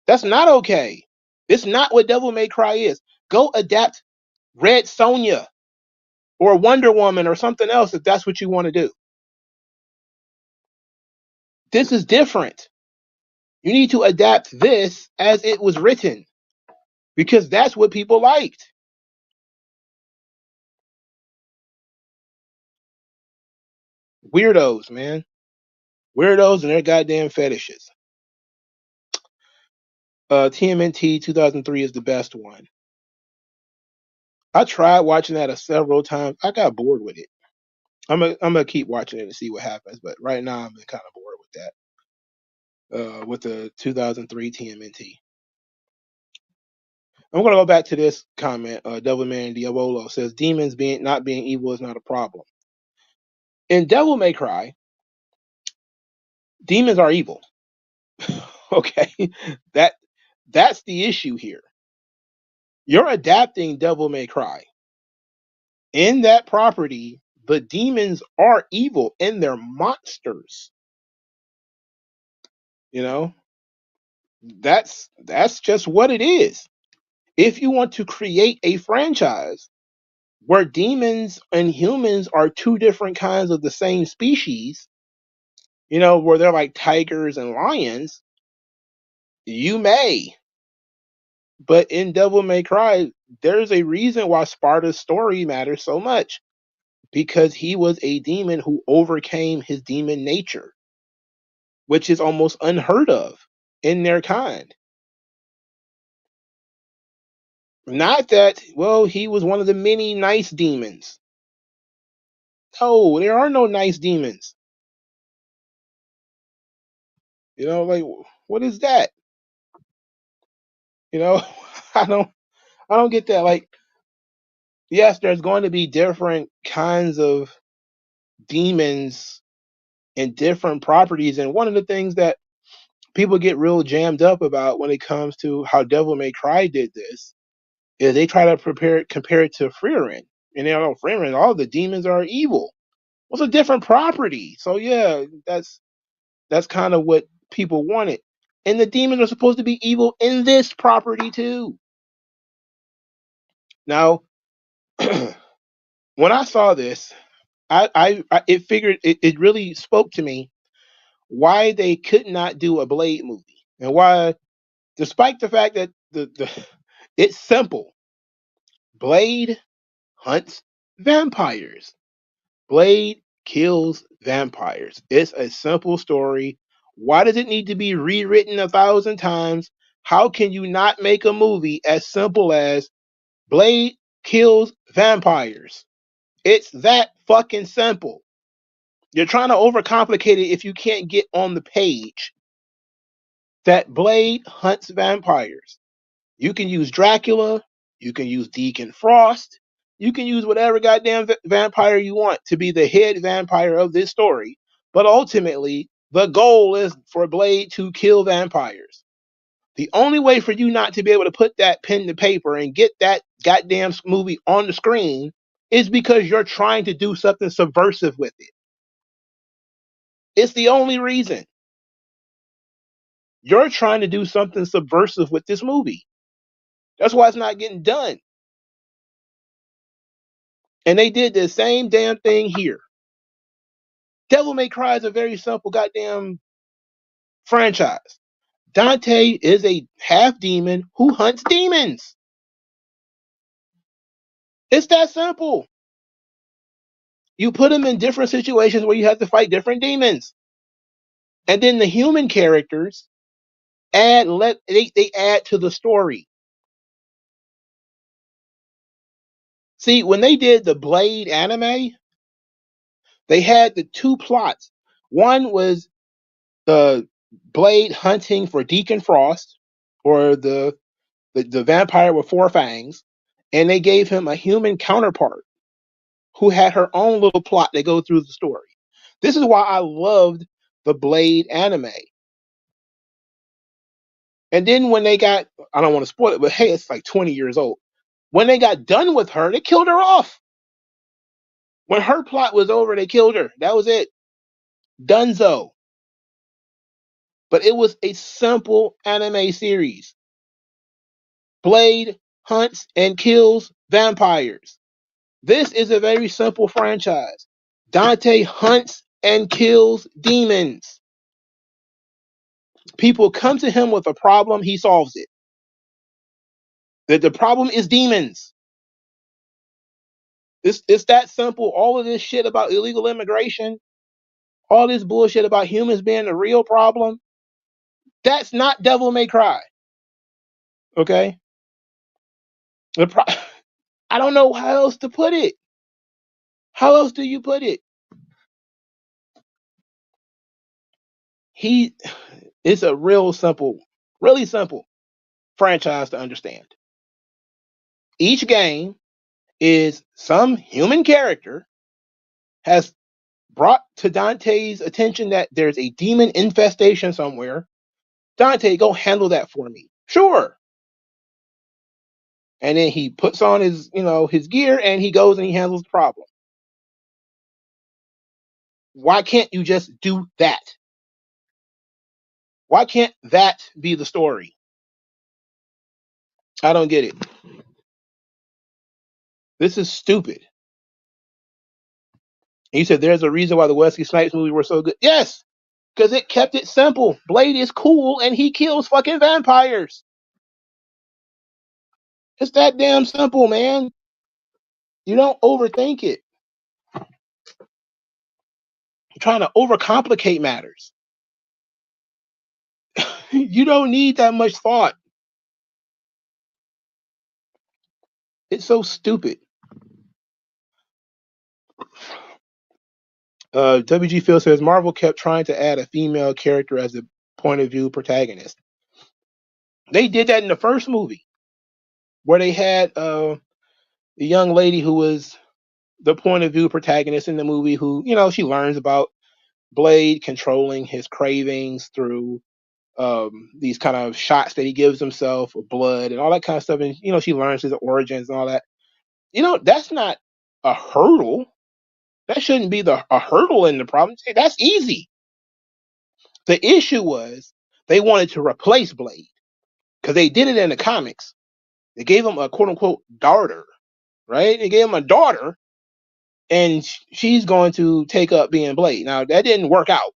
That's not okay. It's not what Devil May Cry is. Go adapt Red Sonja or Wonder Woman or something else if that's what you want to do. This is different. You need to adapt this as it was written because that's what people liked. Weirdos, man. Weirdos and their goddamn fetishes. TMNT 2003 is the best one. I tried watching that several times. I got bored with it. I'm gonna keep watching it and see what happens. But right now I'm kind of bored with that. With the 2003 TMNT. I'm gonna go back to this comment. Devilman Diabolo says demons being not being evil is not a problem. In Devil May Cry, demons are evil. Okay, that that's the issue here. You're adapting Devil May Cry. In that property, the demons are evil and they're monsters. You know, that's just what it is. If you want to create a franchise where demons and humans are two different kinds of the same species, where they're like tigers and lions, you may. But in Devil May Cry, there's a reason why Sparta's story matters so much because he was a demon who overcame his demon nature, which is almost unheard of in their kind. Not that, well, he was one of the many nice demons. No, there are no nice demons. Like what is that? You know, I don't I don't get that. Like, yes, there's going to be different kinds of demons and different properties. And one of the things that people get real jammed up about when it comes to how Devil May Cry did this is they try to compare it to Frieren. And Frieren, all the demons are evil. Well, it's a different property. So yeah, that's kind of what people wanted. And the demons are supposed to be evil in this property too. Now, when I saw this, I it figured it really spoke to me why they could not do a Blade movie and why, despite the fact that the it's simple. Blade hunts vampires. Blade kills vampires. It's a simple story. Why does it need to be rewritten 1,000 times? How can you not make a movie as simple as Blade kills vampires? It's that fucking simple. You're trying to overcomplicate it if you can't get on the page that Blade hunts vampires. You can use Dracula, you can use Deacon Frost, you can use whatever goddamn vampire you want to be the head vampire of this story. But ultimately, the goal is for Blade to kill vampires. The only way for you not to be able to put that pen to paper and get that goddamn movie on the screen is because you're trying to do something subversive with it. It's the only reason. You're trying to do something subversive with this movie. That's why it's not getting done. And they did the same damn thing here. Devil May Cry is a very simple goddamn franchise. Dante is a half demon who hunts demons. It's that simple. You put him in different situations where you have to fight different demons. And then the human characters they add to the story. See, when they did the Blade anime, they had the two plots. One was Blade hunting for Deacon Frost, or the vampire with four fangs, and they gave him a human counterpart who had her own little plot that goes through the story. This is why I loved the Blade anime. And then when they got, I don't want to spoil it, but hey, it's like 20 years old. When they got done with her, they killed her off. When her plot was over, they killed her. That was it. Dunzo. But it was a simple anime series. Blade hunts and kills vampires. This is a very simple franchise. Dante hunts and kills demons. People come to him with a problem, he solves it. The problem is demons. It's that simple. All of this shit about illegal immigration, all this bullshit about humans being the real problem, that's not Devil May Cry. Okay? I don't know how else to put it. How else do you put it? It's a real simple, really simple franchise to understand. Each game is some human character has brought to Dante's attention that there's a demon infestation somewhere. Dante, go handle that for me. Sure. And then he puts on his gear and he goes and he handles the problem. Why can't you just do that? Why can't that be the story? I don't get it. This is stupid. And you said there's a reason why the Wesley Snipes movies were so good. Yes, because it kept it simple. Blade is cool and he kills fucking vampires. It's that damn simple, man. You don't overthink it. You're trying to overcomplicate matters. You don't need that much thought. It's so stupid. WG Phil says Marvel kept trying to add a female character as a point of view protagonist. They did that in the first movie, where they had the young lady who was the point of view protagonist in the movie, who she learns about Blade controlling his cravings through these kind of shots that he gives himself of blood and all that kind of stuff, and she learns his origins and all that. That's not a hurdle. That shouldn't be a hurdle in the problem. That's easy. The issue was they wanted to replace Blade because they did it in the comics. They gave him a quote unquote daughter, right? They gave him a daughter, and she's going to take up being Blade. Now that didn't work out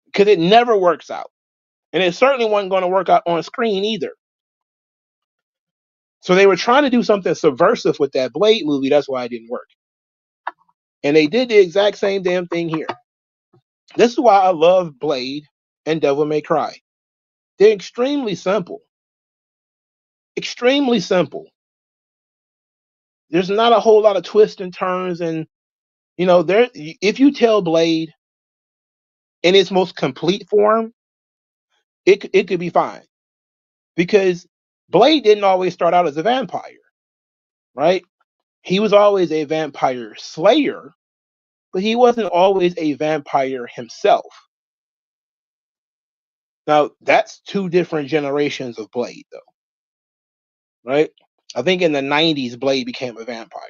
because it never works out, and it certainly wasn't going to work out on screen either. So they were trying to do something subversive with that Blade movie. That's why it didn't work. And they did the exact same damn thing here. This is why I love Blade and Devil May Cry. They're extremely simple. Extremely simple. There's not a whole lot of twists and turns, and if you tell Blade in its most complete form, it could be fine. Because Blade didn't always start out as a vampire, right? He was always a vampire slayer, but he wasn't always a vampire himself. Now, that's two different generations of Blade, though, right? I think in the 90s, Blade became a vampire,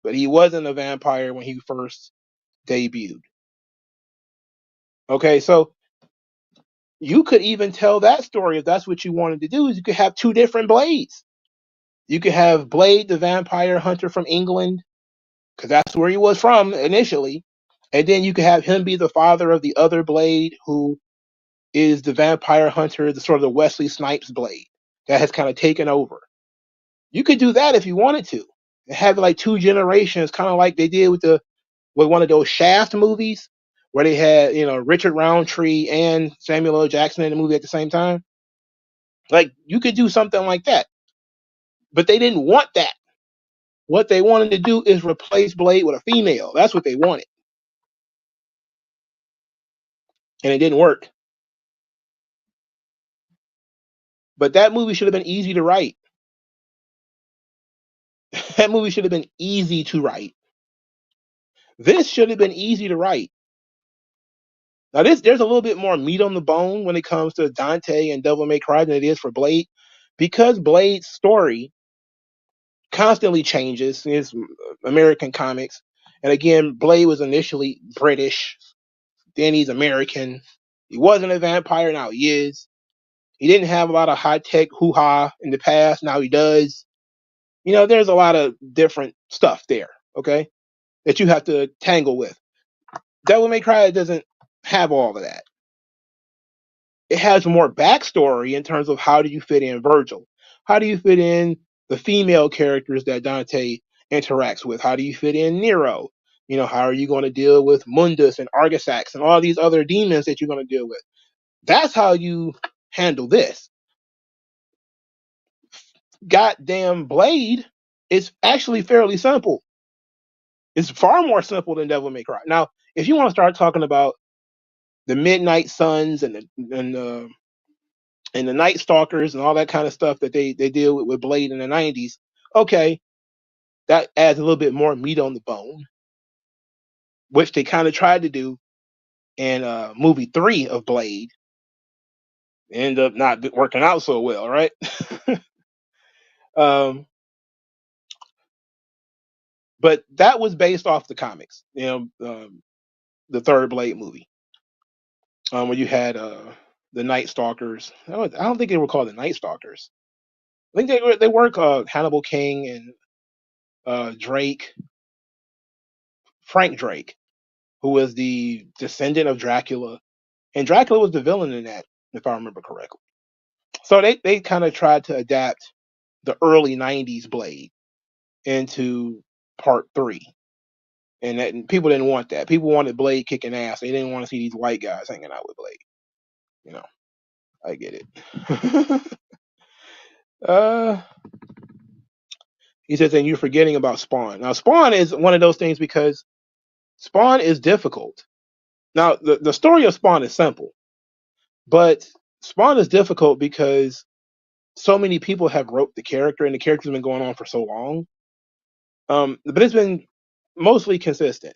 but he wasn't a vampire when he first debuted. Okay, so you could even tell that story if that's what you wanted to do. Is you could have two different Blades. You could have Blade, the vampire hunter from England, because that's where he was from initially, and then you could have him be the father of the other Blade, who is the vampire hunter, the sort of the Wesley Snipes Blade that has kind of taken over. You could do that if you wanted to, and have like two generations, kind of like they did with one of those Shaft movies, where they had Richard Roundtree and Samuel L. Jackson in the movie at the same time. Like, you could do something like that, but they didn't want that. What they wanted to do is replace Blade with a female. That's what they wanted, and it didn't work. But that movie should have been easy to write. That movie should have been easy to write. This should have been easy to write. Now, there's a little bit more meat on the bone when it comes to Dante and Devil May Cry than it is for Blade, because Blade's story constantly changes. It's American comics, and again, Blade was initially British, then he's American. He wasn't a vampire, now he is. He didn't have a lot of high tech hoo ha in the past, now he does. There's a lot of different stuff there, okay, that you have to tangle with. Devil May Cry doesn't have all of that. It has more backstory in terms of how do you fit in Virgil? How do you fit in the female characters that Dante interacts with? How do you fit in Nero? How are you going to deal with Mundus and Argisax and all these other demons that you're going to deal with? That's how you handle this. Goddamn Blade is actually fairly simple. It's far more simple than Devil May Cry. Now, if you want to start talking about the Midnight Suns and the Night Stalkers and all that kind of stuff that they deal with Blade in the 90s, okay, that adds a little bit more meat on the bone, which they kind of tried to do in movie 3 of Blade. End up not working out so well, right? um, but that was based off the comics, the third Blade movie, where you had the Night Stalkers. I don't think they were called the Night Stalkers. I think they were Hannibal King and Drake, Frank Drake, who was the descendant of Dracula, and Dracula was the villain in that, if I remember correctly. So they kind of tried to adapt the early '90s Blade into Part 3, and people didn't want that. People wanted Blade kicking ass. They didn't want to see these white guys hanging out with Blade. You know, I get it. uh, he says, and you're forgetting about Spawn. Now, Spawn is one of those things because Spawn is difficult. Now, the story of Spawn is simple, but Spawn is difficult because so many people have wrote the character, and the character's been going on for so long. But it's been mostly consistent.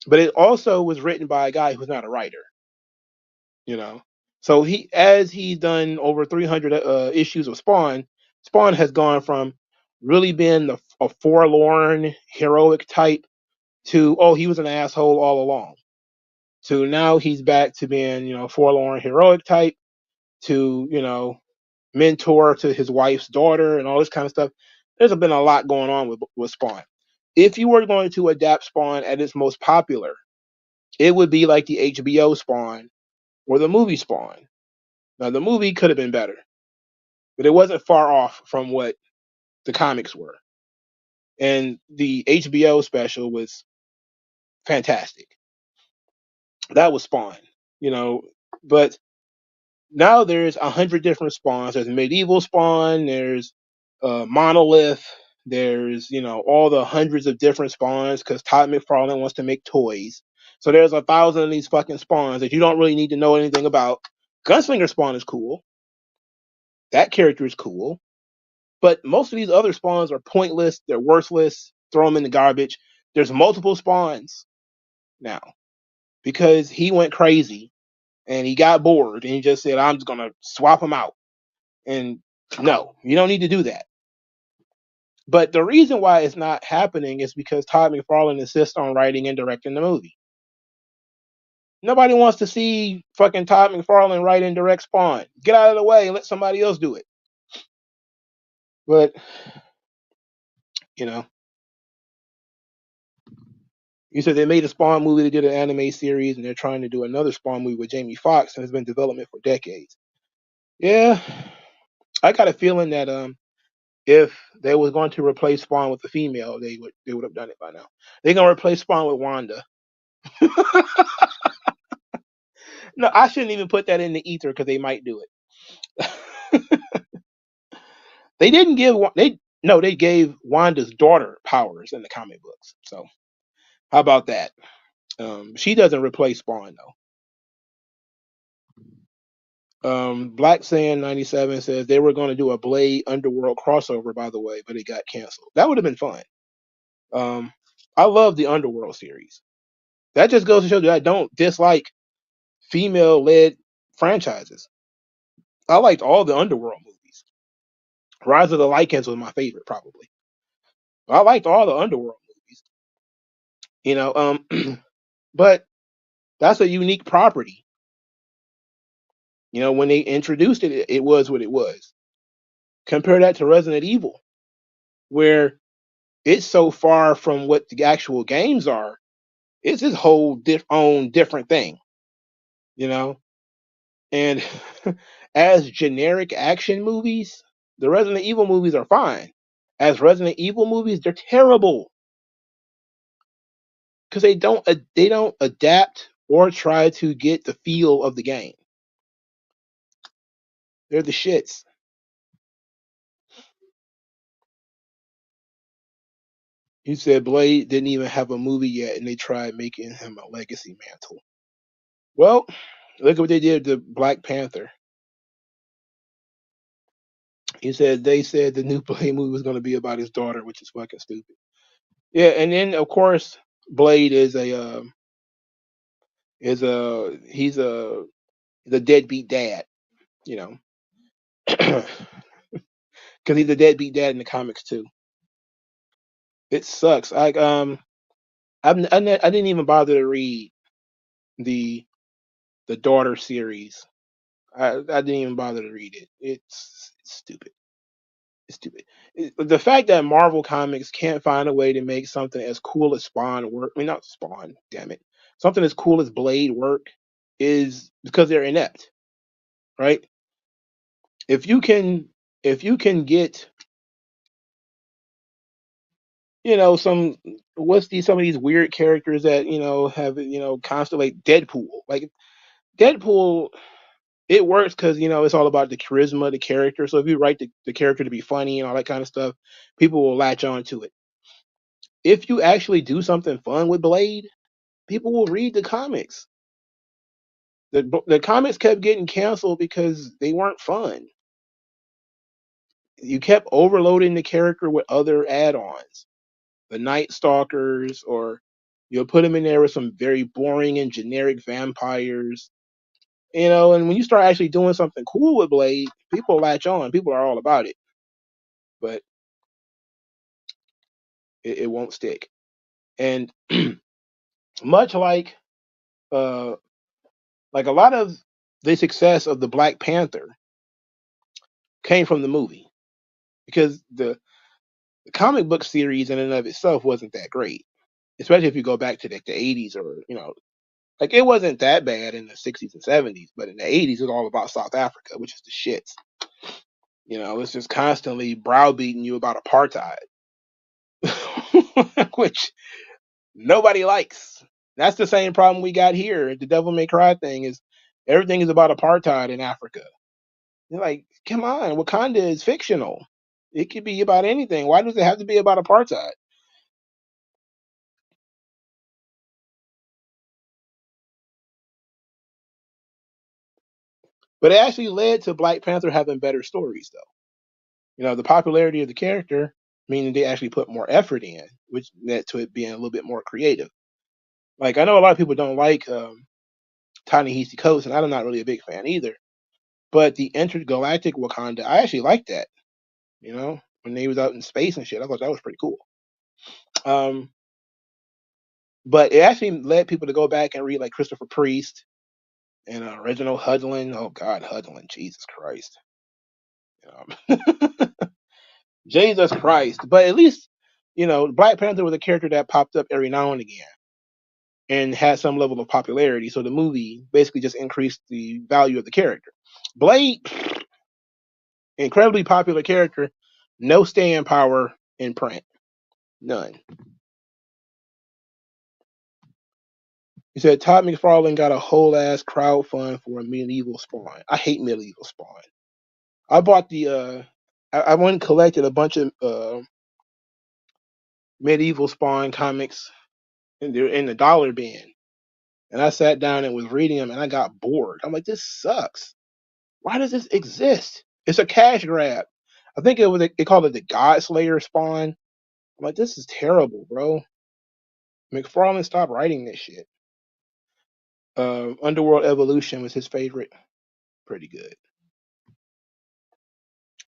But it also was written by a guy who's not a writer. You know, so as he's done over 300 issues of Spawn, Spawn has gone from really being a forlorn, heroic type to, oh, he was an asshole all along, to now he's back to being, forlorn, heroic type, to, mentor to his wife's daughter and all this kind of stuff. There's been a lot going on with Spawn. If you were going to adapt Spawn at its most popular, it would be like the HBO Spawn or the movie Spawn. Now, the movie could have been better, but it wasn't far off from what the comics were. And the HBO special was fantastic. That was Spawn, but now there's 100 different spawns. There's medieval spawn. There's monolith. There's all the hundreds of different spawns because Todd McFarlane wants to make toys. So there's 1,000 of these fucking spawns that you don't really need to know anything about. Gunslinger spawn is cool. That character is cool. But most of these other spawns are pointless. They're worthless. Throw them in the garbage. There's multiple spawns now because he went crazy and he got bored and he just said, I'm just going to swap them out. And no, you don't need to do that. But the reason why it's not happening is because Todd McFarlane insists on writing and directing the movie. Nobody wants to see fucking Todd McFarlane write and direct Spawn. Get out of the way and let somebody else do it. But, you know, you said they made a Spawn movie, they did an anime series, and they're trying to do another Spawn movie with Jamie Foxx, and it's been in development for decades. Yeah, I got a feeling that if they was going to replace Spawn with a female, they would have done it by now. They're gonna replace Spawn with Wanda. No, I shouldn't even put that in the ether because they might do it. They didn't give they no, they gave Wanda's daughter powers in the comic books. So how about that? She doesn't replace Spawn though. Black Sand 97 says they were going to do a Blade Underworld crossover, by the way, but it got canceled. That would have been fun. I love the Underworld series. That just goes to show that I don't dislike female led franchises. I liked all the Underworld movies. Rise of the Lycans was my favorite, probably. I liked all the Underworld movies, you know. But that's a unique property. You know, when they introduced it, it was what it was. Compare that to Resident Evil, where it's so far from what the actual games are. It's this whole own different thing, you know. And as generic action movies, the Resident Evil movies are fine. As Resident Evil movies, they're terrible because they don't adapt or try to get the feel of the game. They're the shits. You said Blade didn't even have a movie yet, and they tried making him a legacy mantle. Well, look at what they did to Black Panther. He said they said the new Blade movie was going to be about his daughter, which is fucking stupid. Yeah, and then of course Blade he's a the deadbeat dad, you know, because he's a deadbeat dad in the comics too. It sucks. I didn't even bother to read the the daughter series. I didn't even bother to read it. It's stupid. It's stupid. The fact that Marvel Comics can't find a way to make something as cool as Spawn work. I mean, not Spawn. Damn it. Something as cool as Blade work is because they're inept, right? If you can, if you can get, some what's these some of these weird characters that have constantly like Deadpool. Like Deadpool, it works because it's all about the charisma of the character. So if you write the character to be funny and all that kind of stuff, people will latch on to it. If you actually do something fun with Blade, people will read the comics. The comics kept getting canceled because they weren't fun. You kept overloading the character with other add-ons, the Night Stalkers, or you'll put them in there with some very boring and generic vampires. And when you start actually doing something cool with Blade, people latch on. People are all about it, but it won't stick. And much uh, like a lot of the success of the Black Panther came from the movie because the comic book series in and of itself wasn't that great, especially if you go back to like the 80s or like it wasn't that bad in the 60s and 70s, but in the 80s it was all about South Africa, which is the shits. It's just constantly browbeating you about apartheid, which nobody likes. That's the same problem we got here. The Devil May Cry thing is everything is about apartheid in Africa. You're like, come on, Wakanda is fictional. It could be about anything. Why does it have to be about apartheid? But it actually led to Black Panther having better stories, though. The popularity of the character, meaning they actually put more effort in, which led to it being a little bit more creative. Like I know a lot of people don't like Ta-Nehisi Coates, and I'm not really a big fan either. But the intergalactic Wakanda, I actually like that. When they was out in space and shit, I thought that was pretty cool. Um, but it actually led people to go back and read like Christopher Priest and Reginald Hudlin. Oh God, Hudlin, Jesus Christ, Jesus Christ. But at least Black Panther was a character that popped up every now and again and had some level of popularity. So the movie basically just increased the value of the character. Blade, incredibly popular character, no staying power in print, none. He said Todd McFarlane got a whole ass crowd fund for a medieval Spawn. I hate medieval Spawn. I bought I went and collected a bunch of medieval Spawn comics, and they're in the dollar bin. And I sat down and was reading them, and I got bored. I'm like, this sucks. Why does this exist? It's a cash grab. I think they called it the God Slayer Spawn. I'm like, this is terrible, bro. McFarlane, stop writing this shit. Underworld Evolution was his favorite. Pretty good.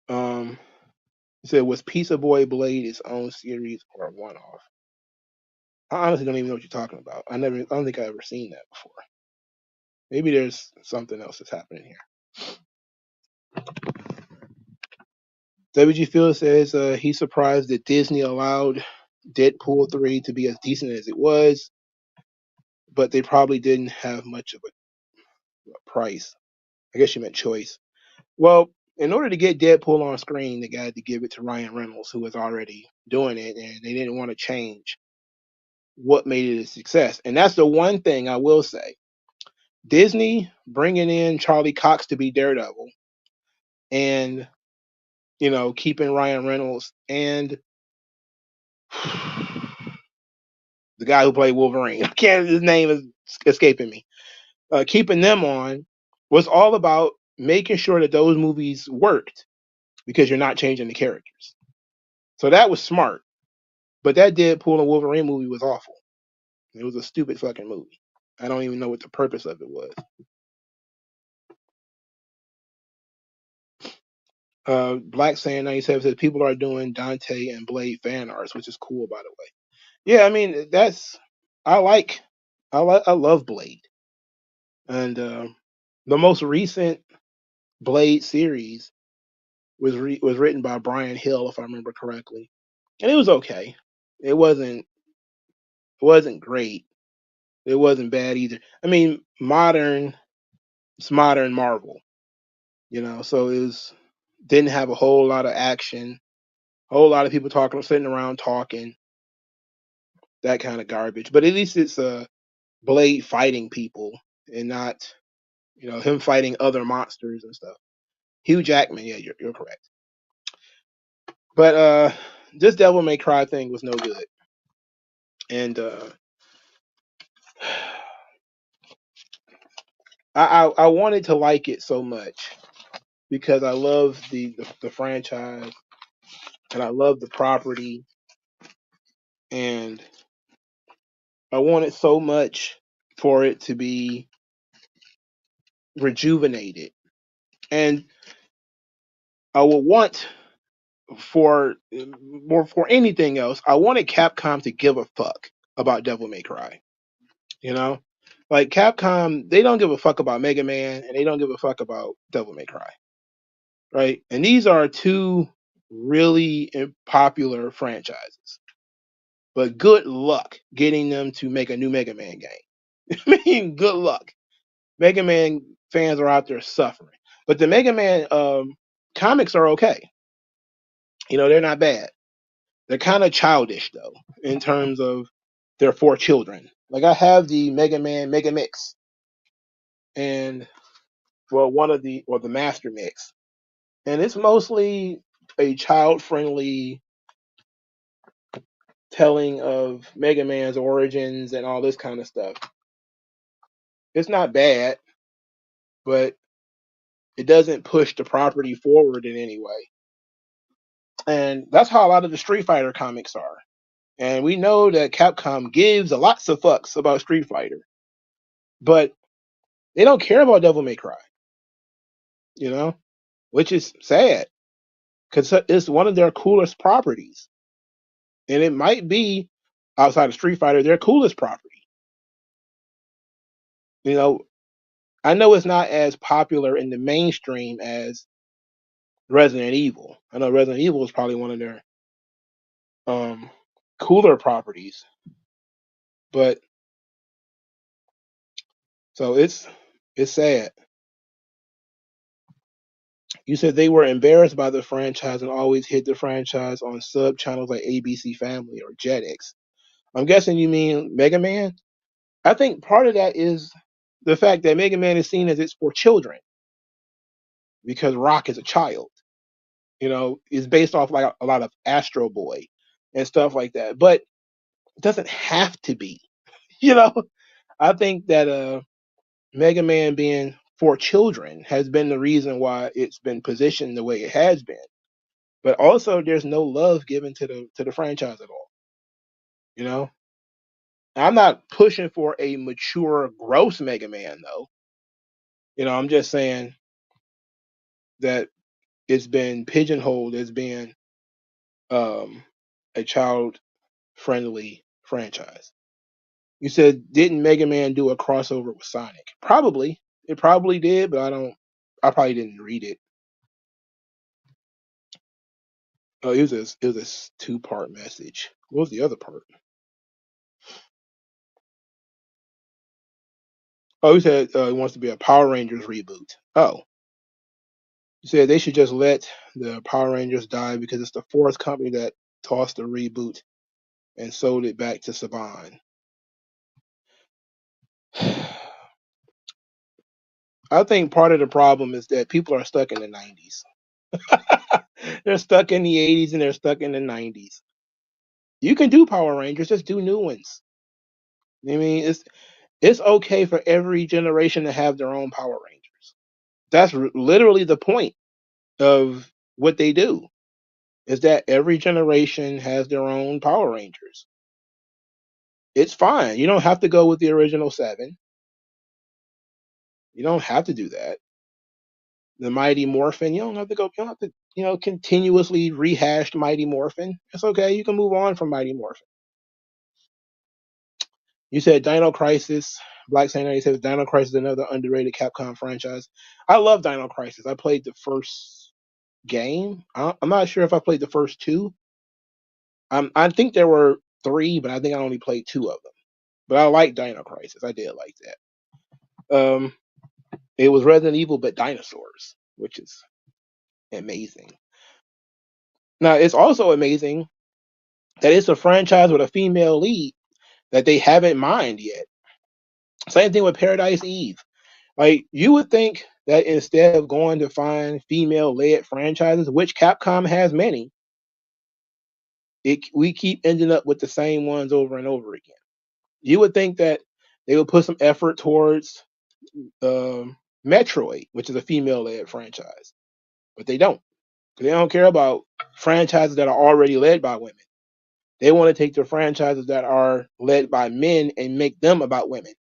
Um, He said, was Pizza Boy Blade its own series or a one off? I honestly don't even know what you're talking about. I don't think I've ever seen that before. Maybe there's something else that's happening here. WG Phil says he's surprised that Disney allowed Deadpool 3 to be as decent as it was, but they probably didn't have much of a price. I guess you meant choice. Well, in order to get Deadpool on screen, they got to give it to Ryan Reynolds, who was already doing it, and they didn't want to change what made it a success. And that's the one thing I will say. Disney bringing in Charlie Cox to be Daredevil and, keeping Ryan Reynolds and the guy who played Wolverine. I can't, his name is escaping me. Keeping them on was all about making sure that those movies worked because you're not changing the characters. So that was smart. But that Deadpool and Wolverine movie was awful. It was a stupid fucking movie. I don't even know what the purpose of it was. Black Sand 97 says people are doing Dante and Blade fan arts, which is cool, by the way. Yeah, I mean I like I love Blade, and the most recent Blade series was written by Brian Hill, if I remember correctly, and it was okay. It wasn't great. It wasn't bad either. I mean, it's modern Marvel, so it was didn't have a whole lot of action, a whole lot of people sitting around talking, that kind of garbage. But at least it's Blade fighting people and not, him fighting other monsters and stuff. Hugh Jackman, yeah, you're correct. But this Devil May Cry thing was no good, and I wanted to like it so much because I love the franchise and I love the property, and I wanted so much for it to be rejuvenated, and I would want for more for anything else. I wanted Capcom to give a fuck about Devil May Cry. You know, like Capcom, they don't give a fuck about Mega Man, and they don't give a fuck about Devil May Cry, right? And these are two really popular franchises. But good luck getting them to make a new Mega Man game. I mean, good luck. Mega Man fans are out there suffering. But the Mega Man comics are okay. They're not bad. They're kind of childish though, in terms of they're for children. Like I have the Mega Man Mega Mix, and one of the Master Mix, and it's mostly a child friendly telling of Mega Man's origins and all this kind of stuff. It's not bad, but it doesn't push the property forward in any way. And that's how a lot of the Street Fighter comics are. And we know that Capcom gives a lots of fucks about Street Fighter, but they don't care about Devil May Cry, you know, which is sad because it's one of their coolest properties. And it might be, outside of Street Fighter, their coolest property. You know, I know it's not as popular in the mainstream as Resident Evil. I know Resident Evil is probably one of their um, cooler properties, but so it's sad. You said they were embarrassed by the franchise and always hid the franchise on sub channels like ABC Family or Jetix. I'm guessing you mean Mega Man. I think part of that is the fact that Mega Man is seen as it's for children because Rock is a child. Is based off like a lot of Astro Boy and stuff like that. But it doesn't have to be. You know, I think that Mega Man being for children has been the reason why it's been positioned the way it has been. But also, there's no love given to the franchise at all. You know, I'm not pushing for a mature, gross Mega Man though. I'm just saying that it's been pigeonholed as being um, a child friendly franchise. You said, didn't Mega Man do a crossover with Sonic? Probably. It probably did, but I probably didn't read it. Oh, it was a two-part message. What was the other part? Oh, he said he wants to be a Power Rangers reboot. Oh, he said they should just let the Power Rangers die because it's the fourth company that tossed the reboot and sold it back to Saban. I think part of the problem is that people are stuck in the 90s. They're stuck in the 80s and they're stuck in the 90s. You can do Power Rangers, just do new ones. I mean, it's okay for every generation to have their own Power Rangers. That's literally the point of what they do. Is that every generation has their own Power Rangers. It's fine. You don't have to go with the original seven. You don't have to do that. The Mighty Morphin, you don't have to go. You don't have to, continuously rehash Mighty Morphin. It's okay. You can move on from Mighty Morphin. You said Dino Crisis. Black Saint 90 says Dino Crisis is another underrated Capcom franchise. I love Dino Crisis. I played the first game. I'm not sure if I played the first two. I think there were three, but I think I only played two of them. But I like Dino Crisis. I did like that. It was Resident Evil, but dinosaurs, which is amazing. Now, it's also amazing that it's a franchise with a female lead that they haven't mined yet. Same thing with Paradise Eve. Like, you would think that instead of going to find female led franchises, which Capcom has many, we keep ending up with the same ones over and over again. You would think that they would put some effort towards Metroid, which is a female led franchise, but they don't. They don't care about franchises that are already led by women. They want to take the franchises that are led by men and make them about women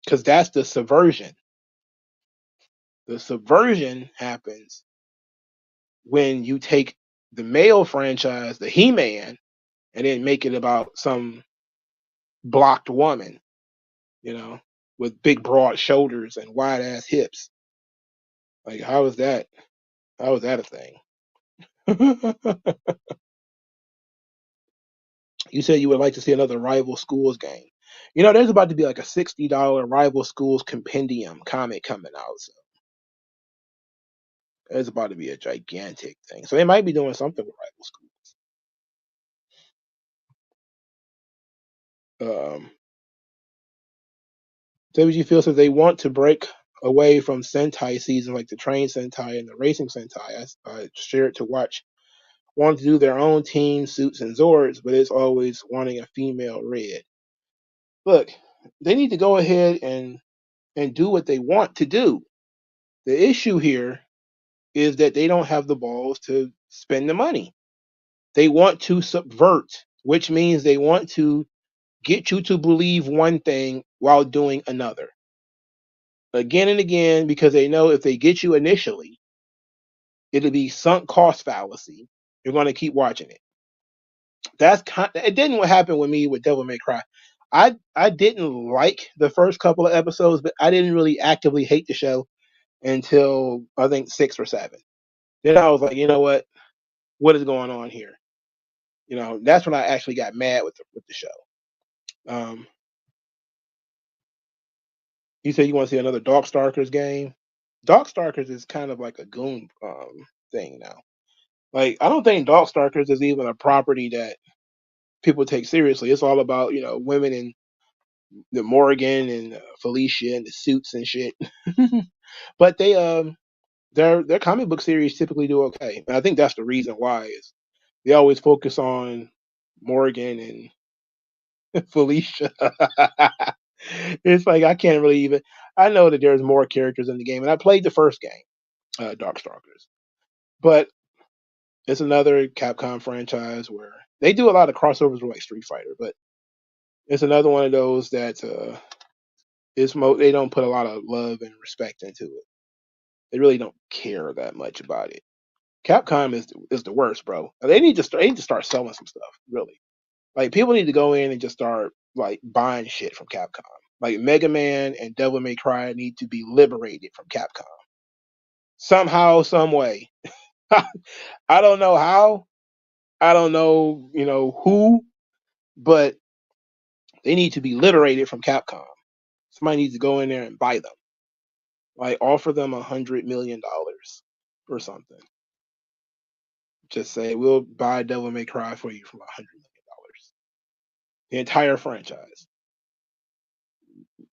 because that's the subversion. The subversion happens when you take the male franchise, the He Man, and then make it about some blocked woman, you know, with big broad shoulders and wide ass hips. Like, how is that? How is that a thing? You said you would like to see another rival schools game. There's about to be like a $60 rival schools compendium comic coming out. So it's about to be a gigantic thing. So they might be doing something with rival schools. WG feels that they want to break away from Sentai seasons like the Train Sentai and the Racing Sentai. I shared to watch, want to do their own team suits and Zords, but it's always wanting a female red. Look, they need to go ahead and do what they want to do. The issue here is that they don't have the balls to spend the money. They want to subvert, which means they want to get you to believe one thing while doing another again and again because they know if they get you initially, it'll be sunk cost fallacy. You're going to keep watching it. It didn't happen with me with Devil May Cry. I didn't like the first couple of episodes, but I didn't really actively hate the show until I think six or seven. Then I was like, you know what is going on here? That's when I actually got mad with the show. Um, you said you want to see another Darkstalkers game. Darkstalkers is kind of like a goon thing now. Like, I don't think Darkstalkers is even a property that people take seriously. It's all about women and the Morgan and Felicia and the suits and shit. But their comic book series typically do okay, and I think that's the reason why is they always focus on Morgan and Felicia. It's like I can't really even. I know that there's more characters in the game, and I played the first game, Darkstalkers, but it's another Capcom franchise where they do a lot of crossovers with like Street Fighter, but it's another one of those that they don't put a lot of love and respect into it. They really don't care that much about it. Capcom is the worst, bro. They need to start selling some stuff, really. Like people need to go in and just start like buying shit from Capcom. Like Mega Man and Devil May Cry need to be liberated from Capcom somehow, some way. I don't know how. I don't know, who, but they need to be liberated from Capcom. Somebody needs to go in there and buy them. Like offer them $100 million or something. Just say we'll buy Devil May Cry for you for $100 million. The entire franchise.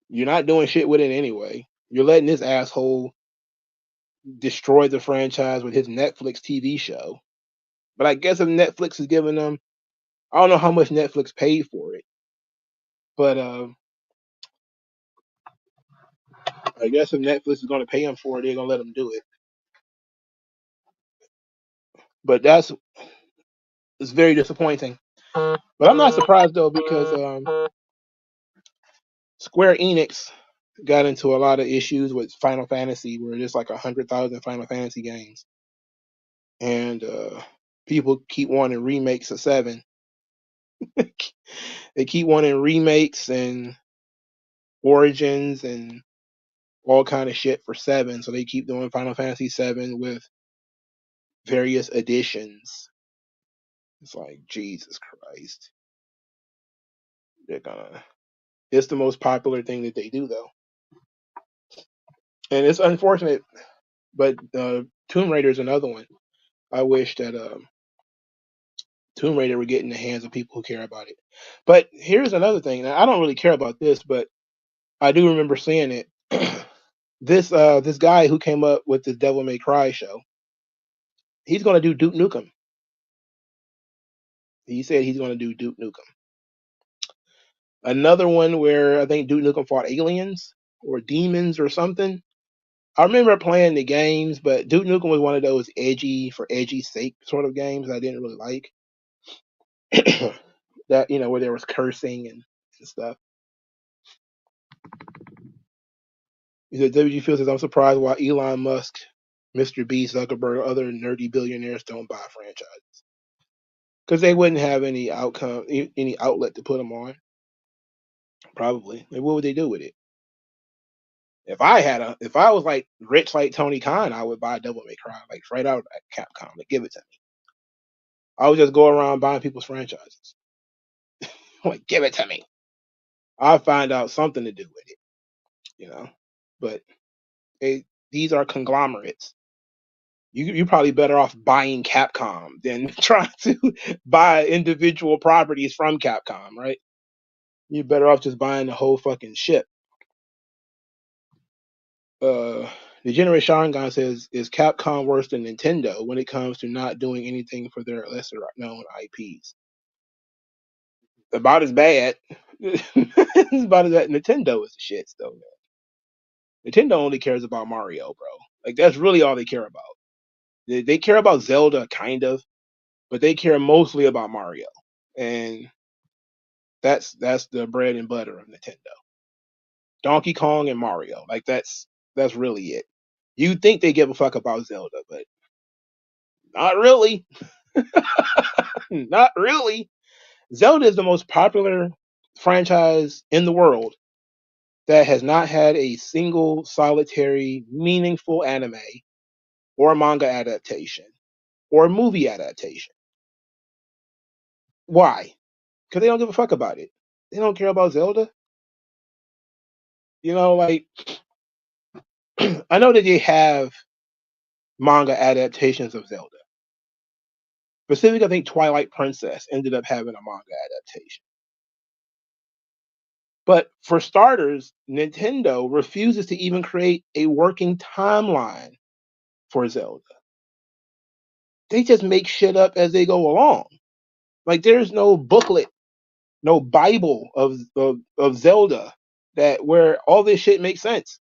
You're not doing shit with it anyway. You're letting this asshole destroy the franchise with his Netflix TV show. But I guess if Netflix is giving them, I don't know how much Netflix paid for it, but I guess if Netflix is going to pay them for it, they're going to let them do it. But it's very disappointing. But I'm not surprised though because Square Enix got into a lot of issues with Final Fantasy, where there's like 100,000 Final Fantasy games, and people keep wanting remakes of seven. They keep wanting remakes and origins and all kind of shit for seven, so they keep doing Final Fantasy seven with various editions. It's like Jesus Christ. They're gonna. It's the most popular thing that they do though, and it's unfortunate. But Tomb Raider is another one. I wish that Tomb Raider would get in the hands of people who care about it. But here's another thing. Now, I don't really care about this, but I do remember seeing it. This guy who came up with the Devil May Cry show, he's gonna do Duke Nukem. He said he's gonna do Duke Nukem. Another one where I think Duke Nukem fought aliens or demons or something. I remember playing the games, but Duke Nukem was one of those edgy for edgy sake sort of games I didn't really like. That where there was cursing and stuff. He said WG Fields says I'm surprised why Elon Musk, Mr. B, Zuckerberg, other nerdy billionaires don't buy franchises because they wouldn't have any any outlet to put them on. Probably. Like, what would they do with it? If I was like rich like Tony Khan, I would buy Devil May Cry like right out at Capcom. Like, give it to me. I would just go around buying people's franchises. Like, give it to me. I'll find out something to do with it, you know. But these are conglomerates. You're probably better off buying Capcom than trying to buy individual properties from Capcom, right? You're better off just buying the whole fucking ship. Uh, the Generation Sharingan says, is Capcom worse than Nintendo when it comes to not doing anything for their lesser known IPs? About as bad. It's about as bad. Nintendo is the shit still, man. Nintendo only cares about Mario, bro. Like that's really all they care about. They care about Zelda, kind of, but they care mostly about Mario, and that's the bread and butter of Nintendo. Donkey Kong and Mario, like that's really it. You think they give a fuck about Zelda, but not really. Not really. Zelda is the most popular franchise in the world that has not had a single solitary meaningful anime or manga adaptation or movie adaptation. Why? Because they don't give a fuck about it. They don't care about Zelda. Like I know that they have manga adaptations of Zelda. Specifically, I think Twilight Princess ended up having a manga adaptation. But for starters, Nintendo refuses to even create a working timeline for Zelda. They just make shit up as they go along. Like there's no booklet, no Bible of Zelda that where all this shit makes sense.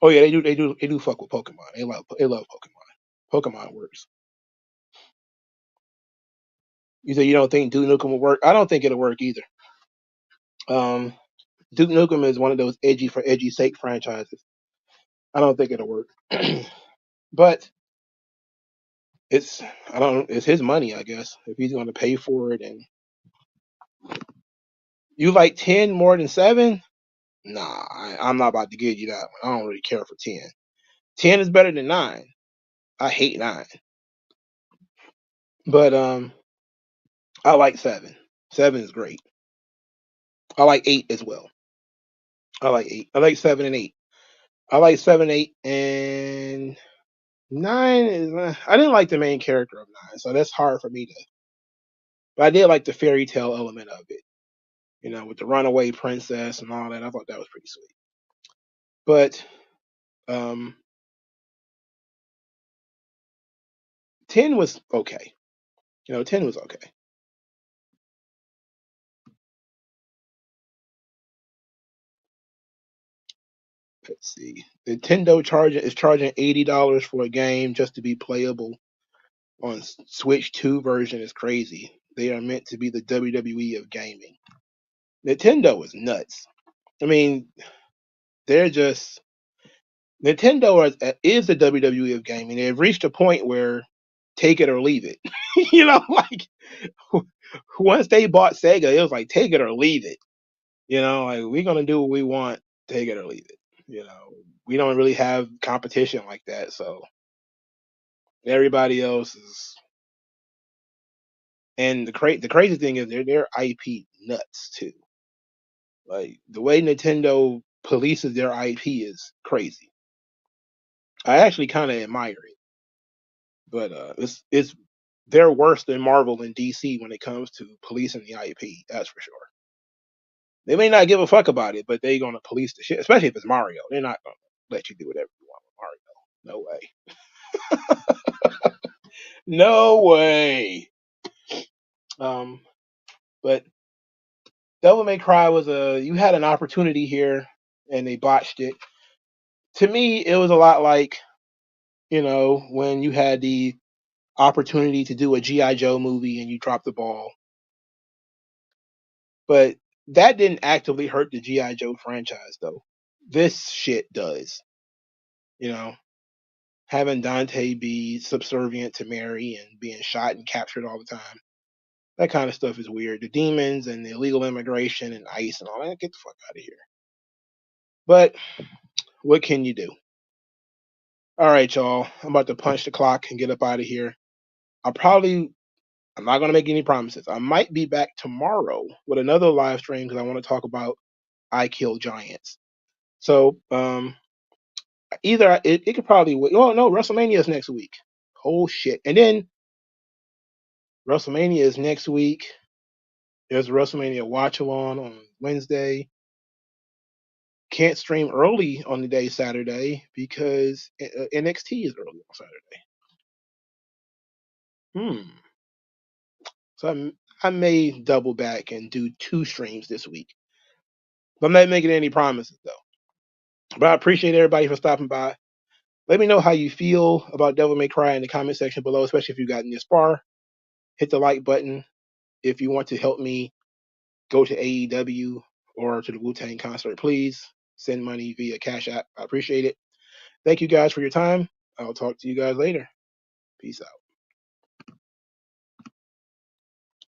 Oh yeah, they do fuck with Pokemon. They love Pokemon. Pokemon works. You say you don't think Duke Nukem will work? I don't think it'll work either. Um, Duke Nukem is one of those edgy for edgy sake franchises. I don't think it'll work. But it's I don't it's his money, I guess. If he's going to pay for it, and you like 10 more than 7? Nah, I'm not about to give you that one. I don't really care for 10. 10 is better than 9. I hate 9, but I like 7. 7 is great. I like 8 as well. I like 8. I like 7 and 8. I like 7, 8, and 9 is. I didn't like the main character of 9, so that's hard for me to. But I did like the fairy tale element of it, with the runaway princess and all that. I thought that was pretty sweet. But um, 10 was okay. 10 was okay. Let's see. Nintendo is charging $80 for a game just to be playable on Switch 2 version is crazy. They are meant to be the WWE of gaming. Nintendo is nuts. I mean, they're just Nintendo is the WWE of gaming. They've reached a point where take it or leave it. Like once they bought Sega, it was like take it or leave it. Like we're gonna do what we want, take it or leave it. We don't really have competition like that, so everybody else is. And the crazy thing is they're IP nuts too. Like the way Nintendo polices their IP is crazy. I actually kind of admire it, but it's they're worse than Marvel and DC when it comes to policing the IP. That's for sure. They may not give a fuck about it, but they're gonna police the shit, especially if it's Mario. They're not gonna let you do whatever you want with Mario. No way. No way. Um, but Devil May Cry was you had an opportunity here and they botched it. To me, it was a lot like, when you had the opportunity to do a G.I. Joe movie and you dropped the ball. But that didn't actively hurt the G.I. Joe franchise though. This shit does. You know, having Dante be subservient to Mary and being shot and captured all the time. That kind of stuff is weird. The demons and the illegal immigration and ICE and all that, get the fuck out of here. But what can you do? All right, y'all. I'm about to punch the clock and get up out of here. I'm not going to make any promises. I might be back tomorrow with another live stream because I want to talk about I Kill Giants. So, either it could probably wait. Oh, no, WrestleMania is next week. Oh, shit. And then WrestleMania is next week. There's a WrestleMania watch along on Wednesday. Can't stream early on the day Saturday because NXT is early on Saturday. Hmm. So I may double back and do 2 streams this week. But I'm not making any promises though. But I appreciate everybody for stopping by. Let me know how you feel about Devil May Cry in the comment section below, especially if you've gotten this far. Hit the like button. If you want to help me go to AEW or to the Wu-Tang concert, please send money via Cash App. I appreciate it. Thank you guys for your time. I'll talk to you guys later. Peace out.